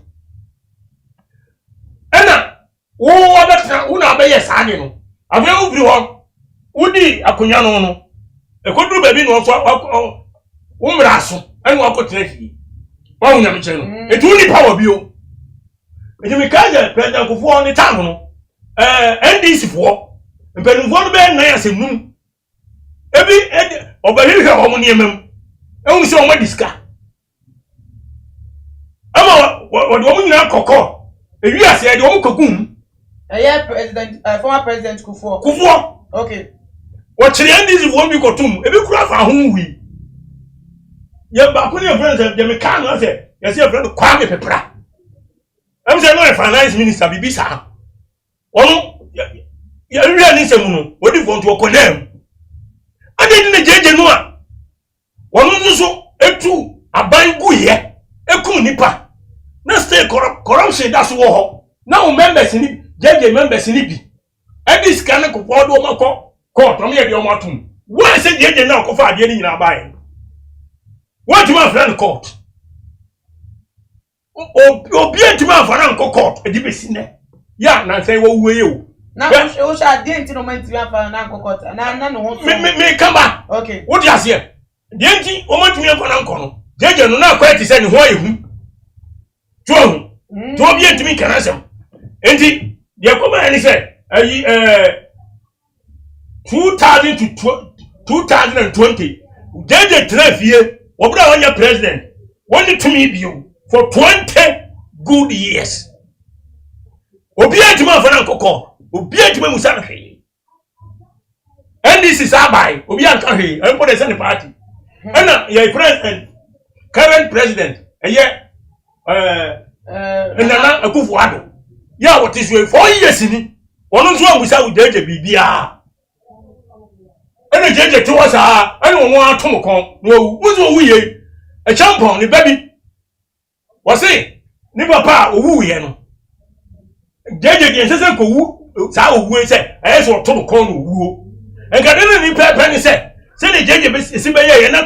ena wo abetna una abaye saani no abe obiri ho udi akonya no ekoduru ba bi no so umra so enu akotena fi wa unya me chen no etu ni power bio eji me kaje president Kufuor ni tam no NDC fo mpenufo no be nan asemnum ebi obahiri ho mo niemam enu se o ma diska what the woman now koko ewi ase e de wo kokun
president former president Kufuor okay
what chiri ndisi wo bi kotum e bi kura fa ho wi ye ba ko ne friend de me kan no say ye say friend kwa me pepra am say no finance minister bibi sa ono ya wi ani se mu no odi fo nto ko nem ade ne jeje no a wono nso etu aban gu ye ekum nipa na stay corruption that's wo now members ni jeje members ni bi e dis kan ko podo o mako court o me de o matum wo se jeje na ko fa ade ni nyina bae what my friend court obi antima fa na ko court e di besine ya na say wo wuye o
Now we shall didn't no man to be for na kokota. Na no ho.
Me come back.
Okay.
What you say? Denti o man to me for na nkono. Jeje no na kwet say ne ho ehu. To bi entimi kan asem. Enti de koma ani say ayi 2020 Jeje trafie obra wanya president. Wani to me bio for 20 good years. Obi entimi for na nkoko. Obi entimi musa hwe. NDC sabai obi anka hwe. Everybody send the party. And your president, current president, Nana Akufo-Addo. Yeah, what is your 4 years in it? One of them without Jeje Bibia. And the Jeje to us, I don't want to come. No, who's we a champion, the baby. Was it? Never pa, who we know. Jeje, the ancestor who, Sao, we say, as or to come who. And Gadana Penny said. Say the judge is a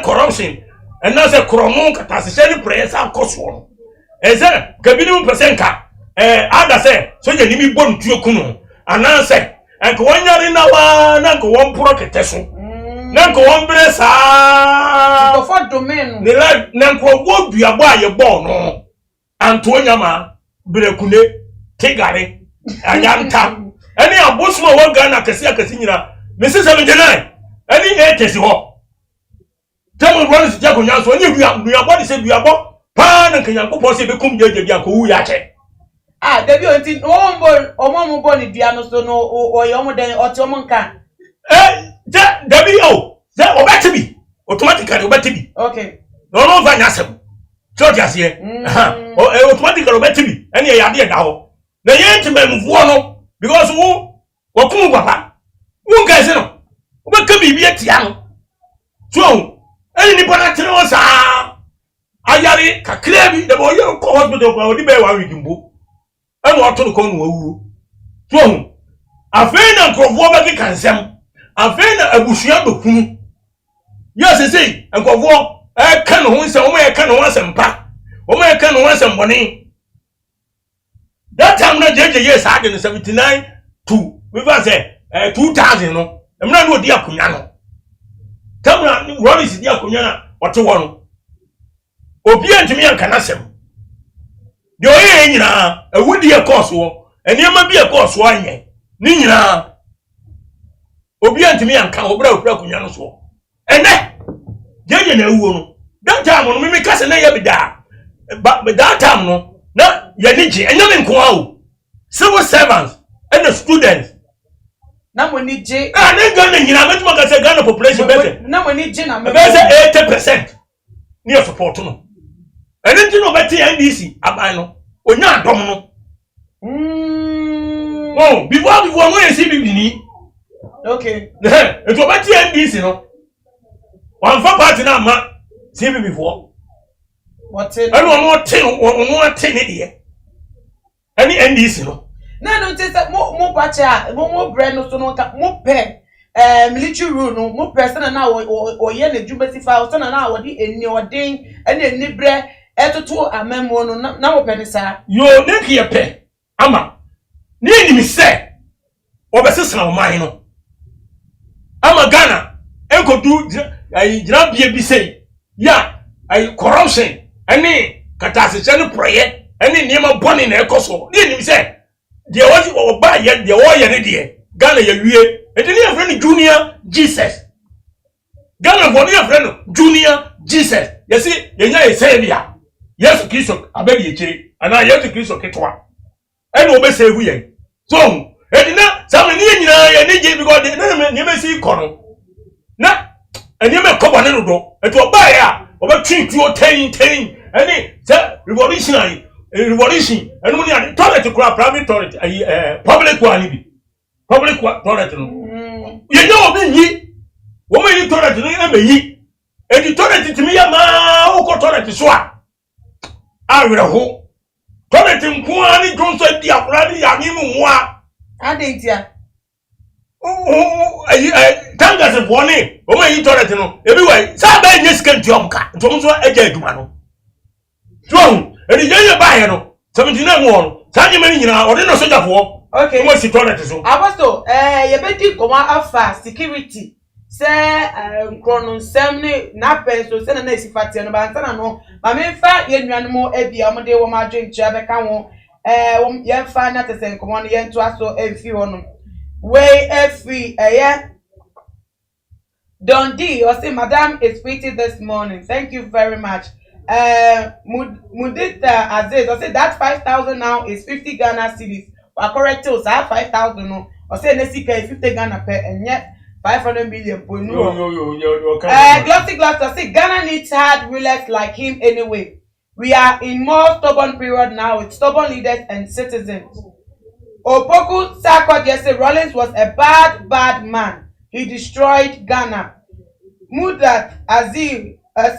corruption, and now the Cromon Catasician prayers are cost one. And say, Cabinum Persenka, Ada say, so you need born to your kuno, and now say, and go one yard in our Nanko one proketeso, Nanko one bressa for domain, the like Nanko would be a boy your born, Antoniama, Brekune, Tegare, and Yanta, any of Busma one gun at Cassia Casina, Mrs. 79. Any haters ho. Tell me what is Jacob so you are body said you are born. Pan and can you possibly come here to who yache?
Ah, there be until no more bonny piano so no or young than or Tomonka.
There be that or better be automatically better be.
Okay.
No vanasem. Georgia's here. Or automatically better be. Any idea now. The gentleman one because who or come papa. Who guys know? What can be yet young? So, any Panatino, Ayari, Kaklebi, the boy, you call hospital for the bear we can book. I want to come woo. So, a friend and Crovova can sem. A friend a bushiando. Yes, I say, and Covo, I can't once a way I can't once and pack. Oh, I can't once and money. That time, not judge, yes, I did 79 to, we was say, 2000, no. I'm not no dear Kunyano. Tell me what is dear Kunyana, what to want. Obedient to me and Canasem. Your Nina, a wood dear course war, and there may be a course wine. Nina. Obedient to me and Cabo Kunyano's war. And that, Jenny, no, that time when we cousin never be there. But that time, no, not Yanichi, and nothing Kwao. Civil servants and the students.
Now we need J.
Ah, they Ghana, you know, much more than Ghana population better.
Now we need J.
Better 80% near support. No, and then you know better NBC. Abano, or not domino. Oh, before we see me.
Okay.
It was better NBC, no. One for party now, man. See me before.
What's it?
I don't want 10 here. Any NBC, no.
No, no, just more bacha, more brand no so no more pen. Military rule no more person now or yen the jubilee file, son and now in your ding and then nibre eto a memo no now penisa. You
neck here pen. Ama. Need me say. Or the sister of mine. Ama Ghana. Enko do I grab ye say. Yeah, I corruption. Any catastrophe prayer. Any name of bonnie in a coso. Need me say. There was or buy yet the warrior idea. Ghana, you and your friend Junior Jesus. Ghana, for your friend Junior Jesus. You see, you're a savior. Yes, kiss of a baby, and I have to kiss of Ketwa. And obey say we. So, and now, some need because they never see corner. Now, and you may come on a little door, and to a buyer, over 3 to 10, and then, revolutionary. Revolution and money at toilet to crap private toilet public one public toilet you know me woman you toilet no me and the toilet to me ma o ko toilet so a awere ho toilet nko ani don so di afra ni ya mi mu a
adentia
tangas of one woman you toilet no ebi wai sa ba nye scan to amka to so eja aduma no so and the young buyer no 79 more. Tanya many or no soldier for
Okay.
Mo si toilet so.
Apostle, ye beti koma afa security. Say nkrono nsem ne na peso se na esifati no ba nsana no. Ma me fa ye nuanmo ebia omde wo ma dwentua be ka wo ye fa na tese nkomo no ye nto aso emfi ho no. We every Dundee, or say, Madam is pretty this morning. Thank you very much. Mudita Aziz, or say that 5,000 now is 50 Ghana cedis. Or correct too, so 5,000 no. Or say Nesika is 50 Ghana per and yet 500 million. Glossy Gloss, or say Ghana needs hard rulers like him anyway. We are in more stubborn period now with stubborn leaders and citizens. Opoku Sarko say Rawlings was a bad man. He destroyed Ghana. Mudat Aziz or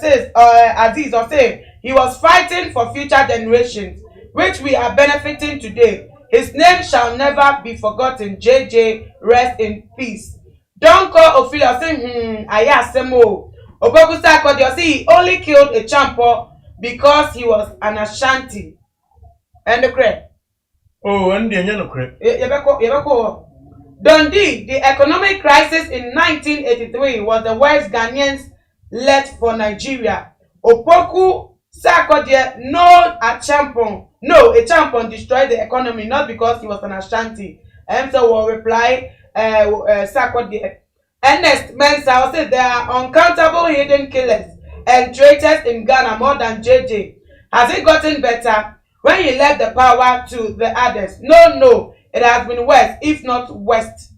say he was fighting for future generations, which we are benefiting today. His name shall never be forgotten. JJ, rest in peace. Don't call Ophelia say ayasemo. Opoku Sarko say he only killed a champo because he was an Ashanti. And the correct.
Oh, and the no correct.
Dundee, the economic crisis in 1983 was the worst Ghanaians left for Nigeria. Opoku Sarkodie, a champion destroyed the economy not because he was an Ashanti. And so will reply Sarkodie. Ernest Mensah said there are uncountable hidden killers and traitors in Ghana more than JJ. Has it gotten better when he left the power to the others? No. It has been worse, if not worst.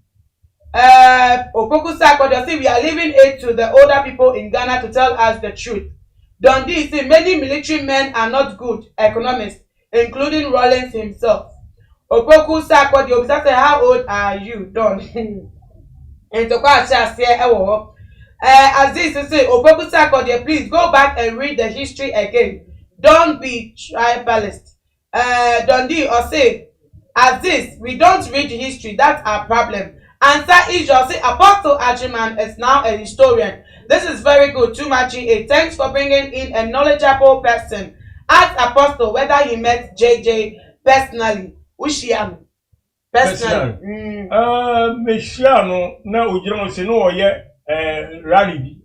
Opoku Sarkodie say we are leaving it to the older people in Ghana to tell us the truth. Dundee say many military men are not good economists, including Rawlings himself. Opoku Sarkodie say, how old are you, Don? And to quite say, Aziz say, Opoku Sarkodie, please go back and read the history again. Don't be tribalist. Dundee or say, Aziz, we don't read history, that's our problem. Answer Israel, say Apostle Ajiman is now a historian. This is very good, too much. Thanks for bringing in a knowledgeable person. Ask Apostle whether he met JJ personally. Ushiam. Personally.
Meshiano, na ujiramo se no ye rally bi.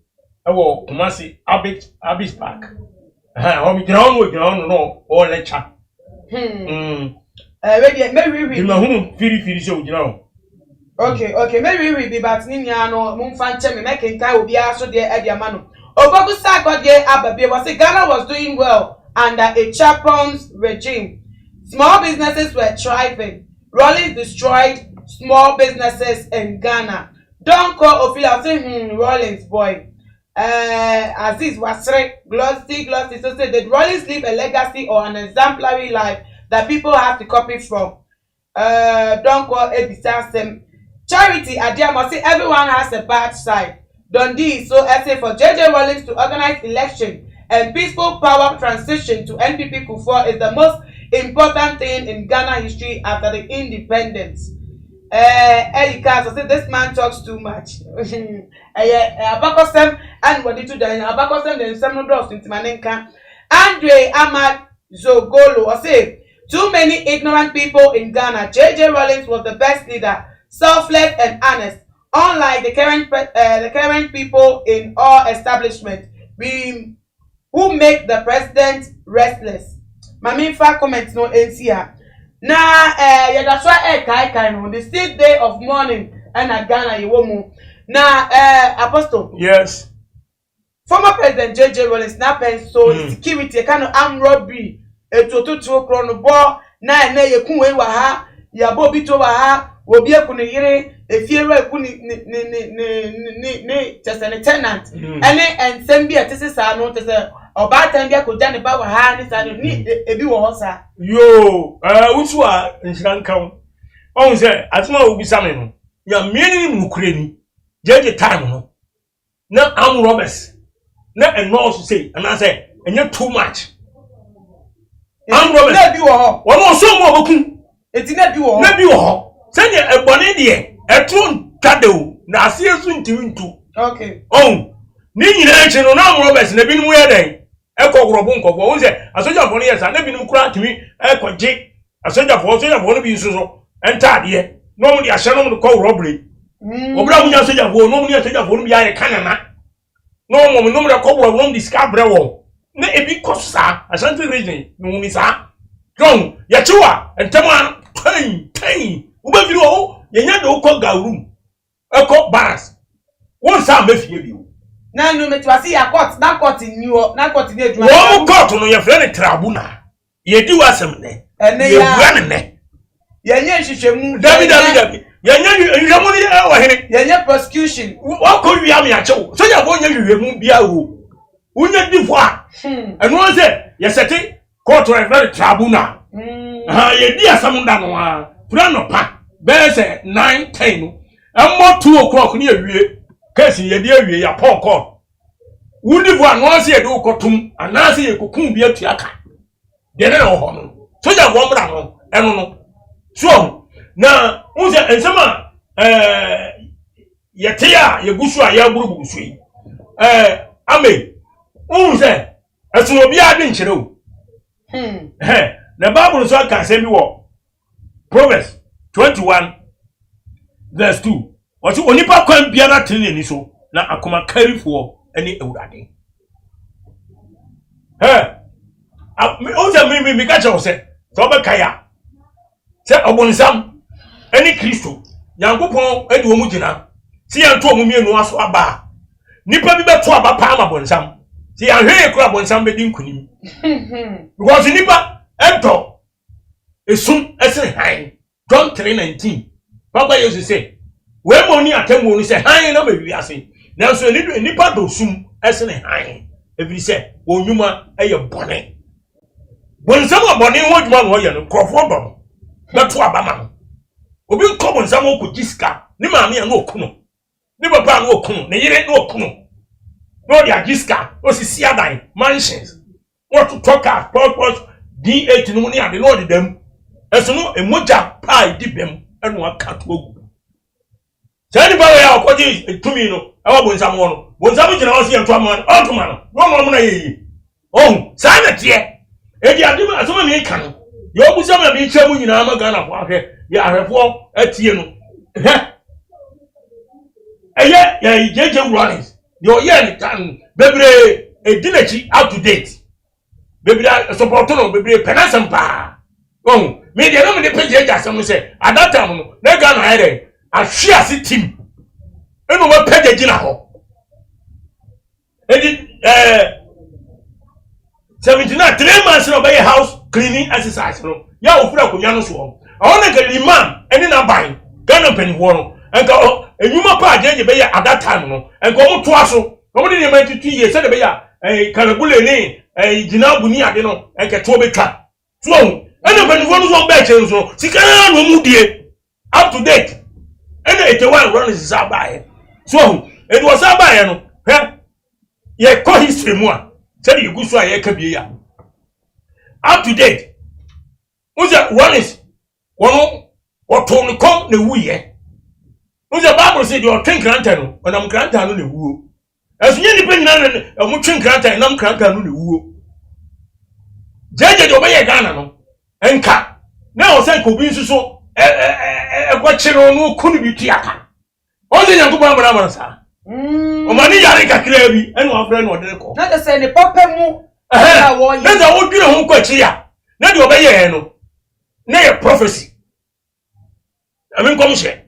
Ewo Kumasi Abyss Park. Omi ground no o lecture. Okay,
maybe we be but Niano, Moonfan me making Kai will be also there at Yamano. Opoku Sarkodie Ababe was Ghana was doing well under a chaplain's regime. Small businesses were thriving. Rawlings destroyed small businesses in Ghana. Don't call Ophelia say Rawlings boy. Aziz Wasre, glossy, so say did Rawlings leave a legacy or an exemplary life that people have to copy from? Don't call Ebisasem. Charity Adiama say everyone has a bad side. Dundee so essay for JJ Rawlings to organize election and peaceful power transition to NPP Kufuor is the most important thing in Ghana history after the independence. Erika so say this man talks too much. Abakosem and what did you do? Abakosem then some doors into Manenka. Andre Ahmad Zogolo or say too many ignorant people in Ghana. JJ Rawlings was the best leader, selfless and honest. Unlike the current people in all establishments, who make the president restless. Mami fa comments no NCA. Na that's why kai no the 6th day of mourning and at Ghana you na Apostle.
Yes.
Former President JJ Rawlings na so security kind of armed robbery etototo krono bo na yekun we wa ha ya bo bi to wa ha obi ekun yire efiero ekun ni tesene tenant ene ensem bi atese sa no tese oba tan bi akoja ne ba wa ha ni sa ni ebi wo ho sa
yo utu a nsiran kan on say atuma obi same no ya mieni mu kureni jeje time no na am robbers na enough say and I say enye too much am robbers
na bi wo ho
wo so mo boku
eti na bi wo ho
na bi wo ho say ne ebone de etun tadeo na asiesu ntimintu
okay
ni nyina eche no na am robbers na binu ye den ekogorobo nkogbo won say asoja fo no yes na binu kura timi ekoje asoja fo no bi nso so enter there no mo di ahye no mo call robbery obra mu nya soja fo no mo nya soja fo no bia ye kanana no mo no mo call no mo discover wo na ebi kosa Ashanti region no ni sa John ya chiwa entema ten uba firi wo ye nya do ko gawrum eko baras won sa ma fie bi
na no metwase ya court na court ni eduma
wo court no ye frɛ ne tribunal ye di wasem ne
ene ya ye nya hwehwemu
David ye nya hwehwemu ni e wo hene
ye nya prosecution
wo ko wi am ya chewo so ya bo nya hwehwemu bia wo unya difo a eno se ye seti court no frɛ tribunal ha ye di asam da no a frɛ no pa be se 9:10 no emmo 2 o'clock ni awie case ye di awie ya pon court wudi vo anu se ye do kotum anase ye kokun bi atuaka de ne ho no so ja vo mra no eno no so na unse ensema ye tia ye gusu a ya burubu gusu yi ame unse esu obi ade nkyere o na bible so aka se bi wo Proverbs 21 verse 2 Osi onipa kwan biara tene ni so na akoma karifo ene ewurade me ka che ose so be kaya se obonsam ene Kristo Yankopon edi wo mu gina si yanto omu mienu aso aba nipa bi beto aba pa ma bonsam si yanhwe kura bonsam be din kunim because nipa ento esum ese han John 3:19 Papa Jesus say we money atemu ni say han na be ase na so nipa do sum ese ne han every say onwuma eye bone bonsam abone ho djuma no ye no krofo do na to abama no obi nko bonsam ko giska ni maami ya no okuno ni papa no okuno ne yire no okuno no dia giska o sisi adan mansions what to talk about purpose D8 no ni ade no de dem eso no emoja pa di bem eno aka to ogu Sani bawe ya okoji tumi no awa bonsam no bonsam gina o se yanto amano otuma no no na yeyi sa na tie edi adima asoma mi kan yo obusa ma bi chemu nyina ma Ghana fo ahwe ya ahwefo atie no eye jeje Rawlings yo ye ni tan bebre edinachi up to date bebre support no bebre penasempa me dey no me dey page asem say at that time no na Ghana here ahwe ase team eno ma page gina ho edi 79 3 months no be house cleaning exercise no ya ofura konwa no so awon na imam eni na ban Ghana penwo no enka enyuma pa ajeje be at that time no enka o to aso o de ma tutu ye se de be ya karabule ni gina buni ade no enka to be twa so ena penwo no so be che so sikara no mu die up to date ena 81 run is abaye so it was abaye no ye ko history mu a say you go so aye ka bie ya up to date uza Rawlings wono oton ko na wuye uza Bible say the twin granta no onam granta no na wuo asunye ni pe nyina no mo twin granta nam granta no na wuo jeje de obaye Ghana no enka na o say ko bi nsuso kwa chiro no kunu bi tiaka o de Yankopon amara sa o mani yare kakra bi eno afre no de ko
na de say ne papa mu na wo ye
na da wo dwire ho kwa chia na de obaye no na ye prophecy amen kom she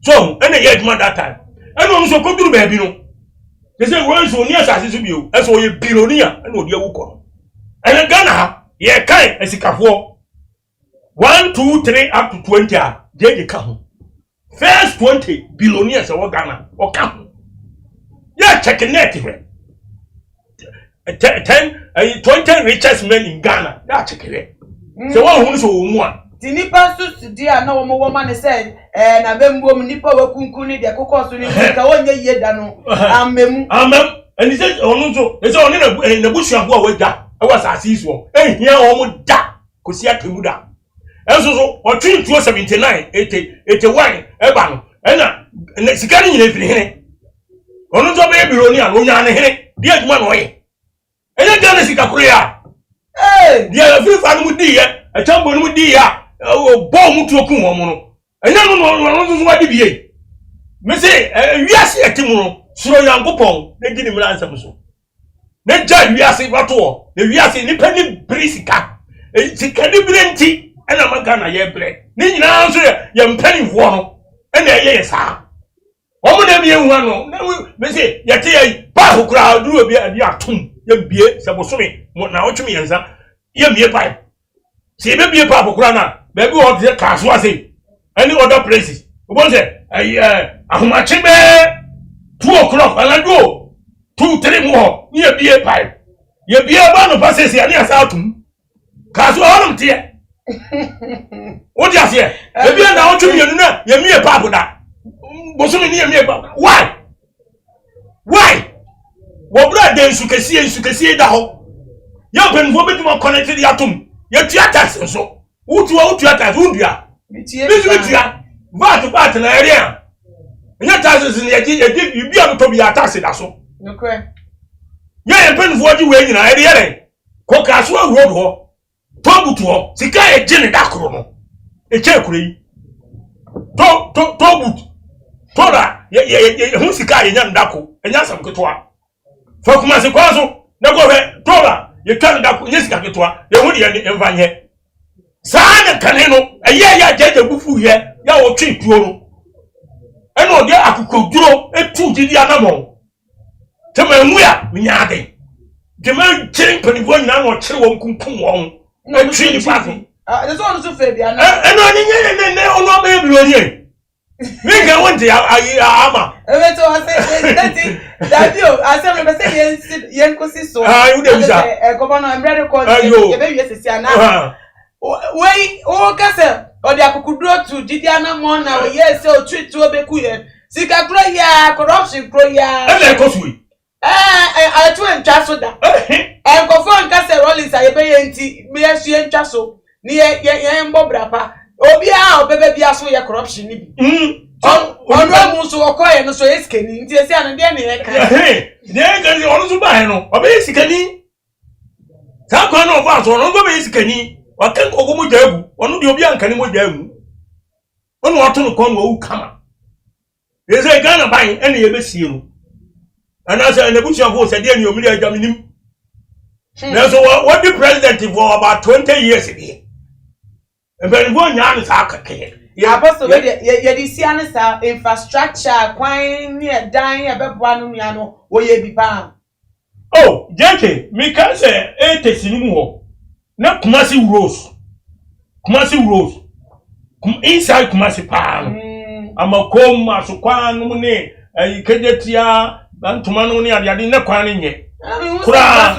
so ene ye djuma that time eno nso ko duru ba bi no de say wo nso ni asase so bi o eso ye billionaire ene odi awu ko ene Ghana ye kai esikafo 1 2 3 up to 20 a jeje ka ho first 20 billionaires wo Ghana o ka ho ya check net here 20 richest men in Ghana ya check here so one hu so wo mu a
ti nipa so di a na wo ma ne say na bembo nipa wakunkun ni de kokoso ni ka wonye yie da no amem
and say onu so say onu na busuafo a wagya e was asisi wo ehia wo mu da kosi atemu da enso so otwin 279 81 eba no na sikari nyina firi hene onu so be bironia no nya ne hene di adwuma no ye enya Ghana sikakure ya di afiri fa no mu di ye a chambo no mu di ya o bo mu tuoku wo mu no enya no so wadi bie me say wiase atimu no suro yankopon na gini mra ansam so na ja wiase bato na wiase ni pani brisika sika ni brenti ena maka na ye bre ni nyina nso ye mpani fo no ena ye sa omo na bie hu no na me say ye te ye pa hokura duru obi adi atum ye bie se bosome na otwemi yensa ye mie pai se be bie pa hokura na be bi o de ka so ase any other places we say ahomache be 2 o'clock alado 2-3 more ye bie pai ye bie ba no pa se se ani asa atum ka so honum tie o di ase e bie na otwemi yenu na ye mie pa boda bosome ni ye mie pa why wo bra de nsukesi da ho ye penfo betumo connected ya tum ye tuatas so utu tuatas undua bitia vat na area nya taxes ni ye bi amoto bi tax da so
nokre
ye penfo di we nyina area re ko ka so road ho to butu ho sika e gene da kro no e che kure yi to butu to da ye hu sika ye nya ndako enya sam ketwa fa kuma se kwazo na go he to da ye kan ndako nye sika ketwa ye hu de ye envanye Sana kaneno ya jeje bufu ye ya wo twi tuo no eno de akukoduro etu didi anamo tema enu ya minyade tema chirin panifo nyina no kire wo nkunkum won na twi ni paso
de so on so fe bia na
eno ni ne ono be bi oni mi ga wonte ama
ebeto ase Dadio ase me be se yen kosi so
you dey bisa
governor embrade ko ye be wi sesi ana wey o kase o de akukuduro tu didi anamo na o ye se o treat o be ku ye sika kro ya corruption kro ya
e ko suwi
a tu entwa so da go for nkase Rawlings aye be ye nti me ye su entwa so ni ye mbobra pa obi a obebe bia so ye corruption ni bi onu mu so okoye no so ye skeni nti esi an de ne ye kan
de ga ni onu so ba he no obe sikani ta ko na ofa so no go be sikani wakan kogo mo jagu onu de obi anka ni mo jagu onu oto no kon wo kama eze Ghana ban ene ye besie no ana se na busia fo se de ni omiri ajaminim na so what the president for about 20 years be and go nya no sa akake
ya boso we ye di sia ne sa infrastructure kwan ni dan e beboa no nua no wo ye bi pa
oh jeke mi kan se etesinimu ho na Kumasi Rose inside Kumasi pan amakom asukwan no ne kejetia bantuma no ne ade na kwan ne nye kura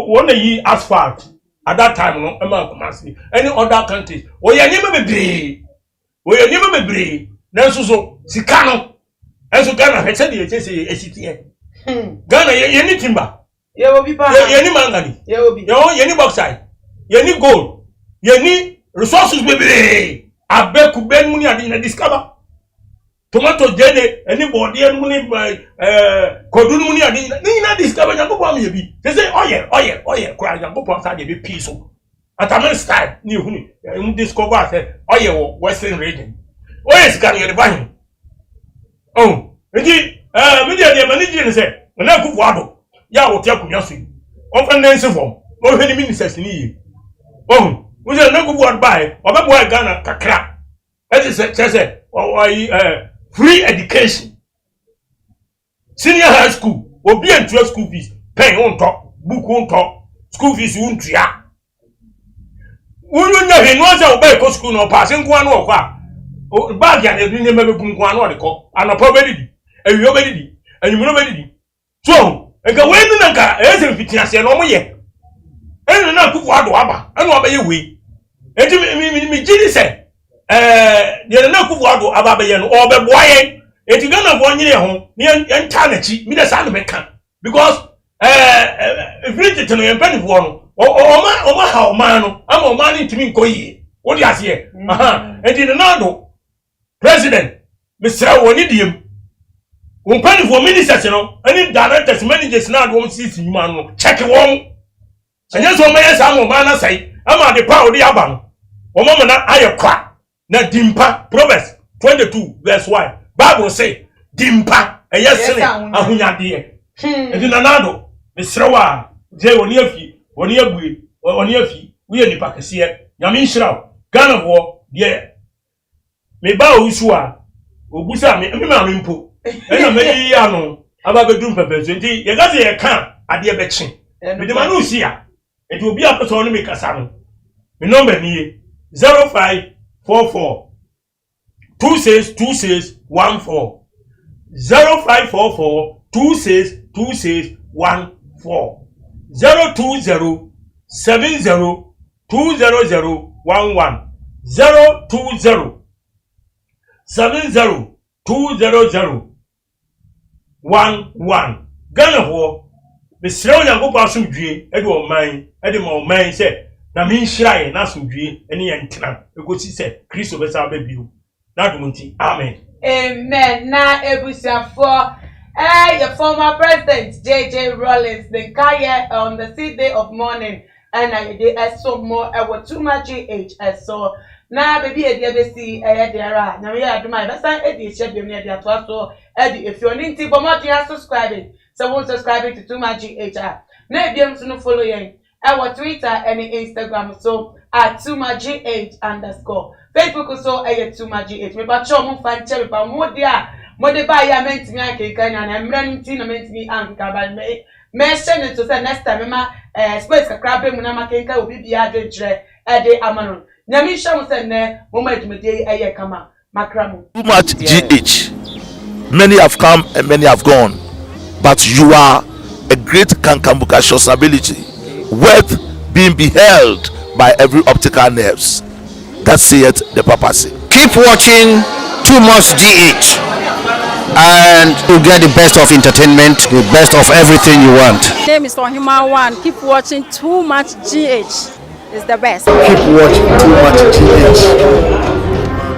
wona yi asphalt at that time no ema Kumasi any other countries oye nyema bebre na so sika no enso Ghana he said ye chese esitie Ghana ye ni timba
ye obi pa
ye ni mangani
ye obi
ye ni bauxite ye ni gold ye ni resources bebre abeku ben muni adi na discover tomato jene eni body muni kodun muni adi ni na discover nya popo am ye bi say oye kwa nya popo sa de bi piso atamen style ni huni you discover say oye wo western region oye sika ni de bahin oh nji media de manage ni say na kufu ado ya wo tia kunya so on fa nansi form o hwe ni ministers ni yi we say na kufu ado bai obebo Ghana kakra e say free education senior high school obi and 12 school fees pen on top book on top school fees un tua nya he no say obai ko school no pass nko anu okwa bag ya de ni mebe nko anu de ko anopo be didi ewi be didi anyumuno be didi so enka we nu nka eze mfitia se no mo ye enu na kufu ado aba enu obaye we enti mi gidi se de na kufu ado aba be ye no obeboye enti Ghana bo nyire ho ni enta na chi mi de sa no meka because if it to no yempani fo no oma ha oma no ama oma ni ntimi nkoyi wo di ase enti na do president Mr. Woni diem umpani for ministers no any directors managers na do sisi nyuma no check won anya so ma yesa mo ma na sai ama de pa odi aba no o mama na aye kwa na dimpa Proverbs 22 verse 1 Bible say dimpa eyesere ahunyade edi nanado mesrewa je woni afi we nipa kese nyame nhiraw Ghana ho de me ba osu a obusa me mpo ena me yi ano aba bedum pepezo nti ye gaze ye kan ade beche me de manu sia enti obi apeso no me kasa no me number ni 0544 262614 0544 262614 020 70 20011 020 70 20011 Ghana ho besrew yango pa asomdwie e de oman e de ma oman se na me nhirae na asomdwie ene ye ntena ekosi se Kristo besa ba biu na dumunti amen
na ebusiafo your former president JJ Rawlings the kaya on the 6th day of mourning and I did so more too much age so na baby e dia besi there na we aduma be san e di share bi me dia to so e if you need to subscribe so won't subscribe to too much age na e biem so follow yen Twitter and Instagram so @too_much_age_ Facebook so too much age me ba cho mo fan che ba mo dia mo de ba ya menti mi akenkan na emra nti na menti mi anka ba me send to say next time ma space kakra be mu na makenka obi bia adwentre de amano nyame hwam say ne mo ma adumede eye kama makramo
too much GH. Many have come and many have gone, but you are a great kankambuka ability worth being beheld by every optical nerves. That saith the papacy.
Keep watching Too Much GH and you'll get the best of entertainment, the best of everything you want.
My name is Ohima One. Keep watching Too Much GH. It's the best.
Keep watching Too Much GH.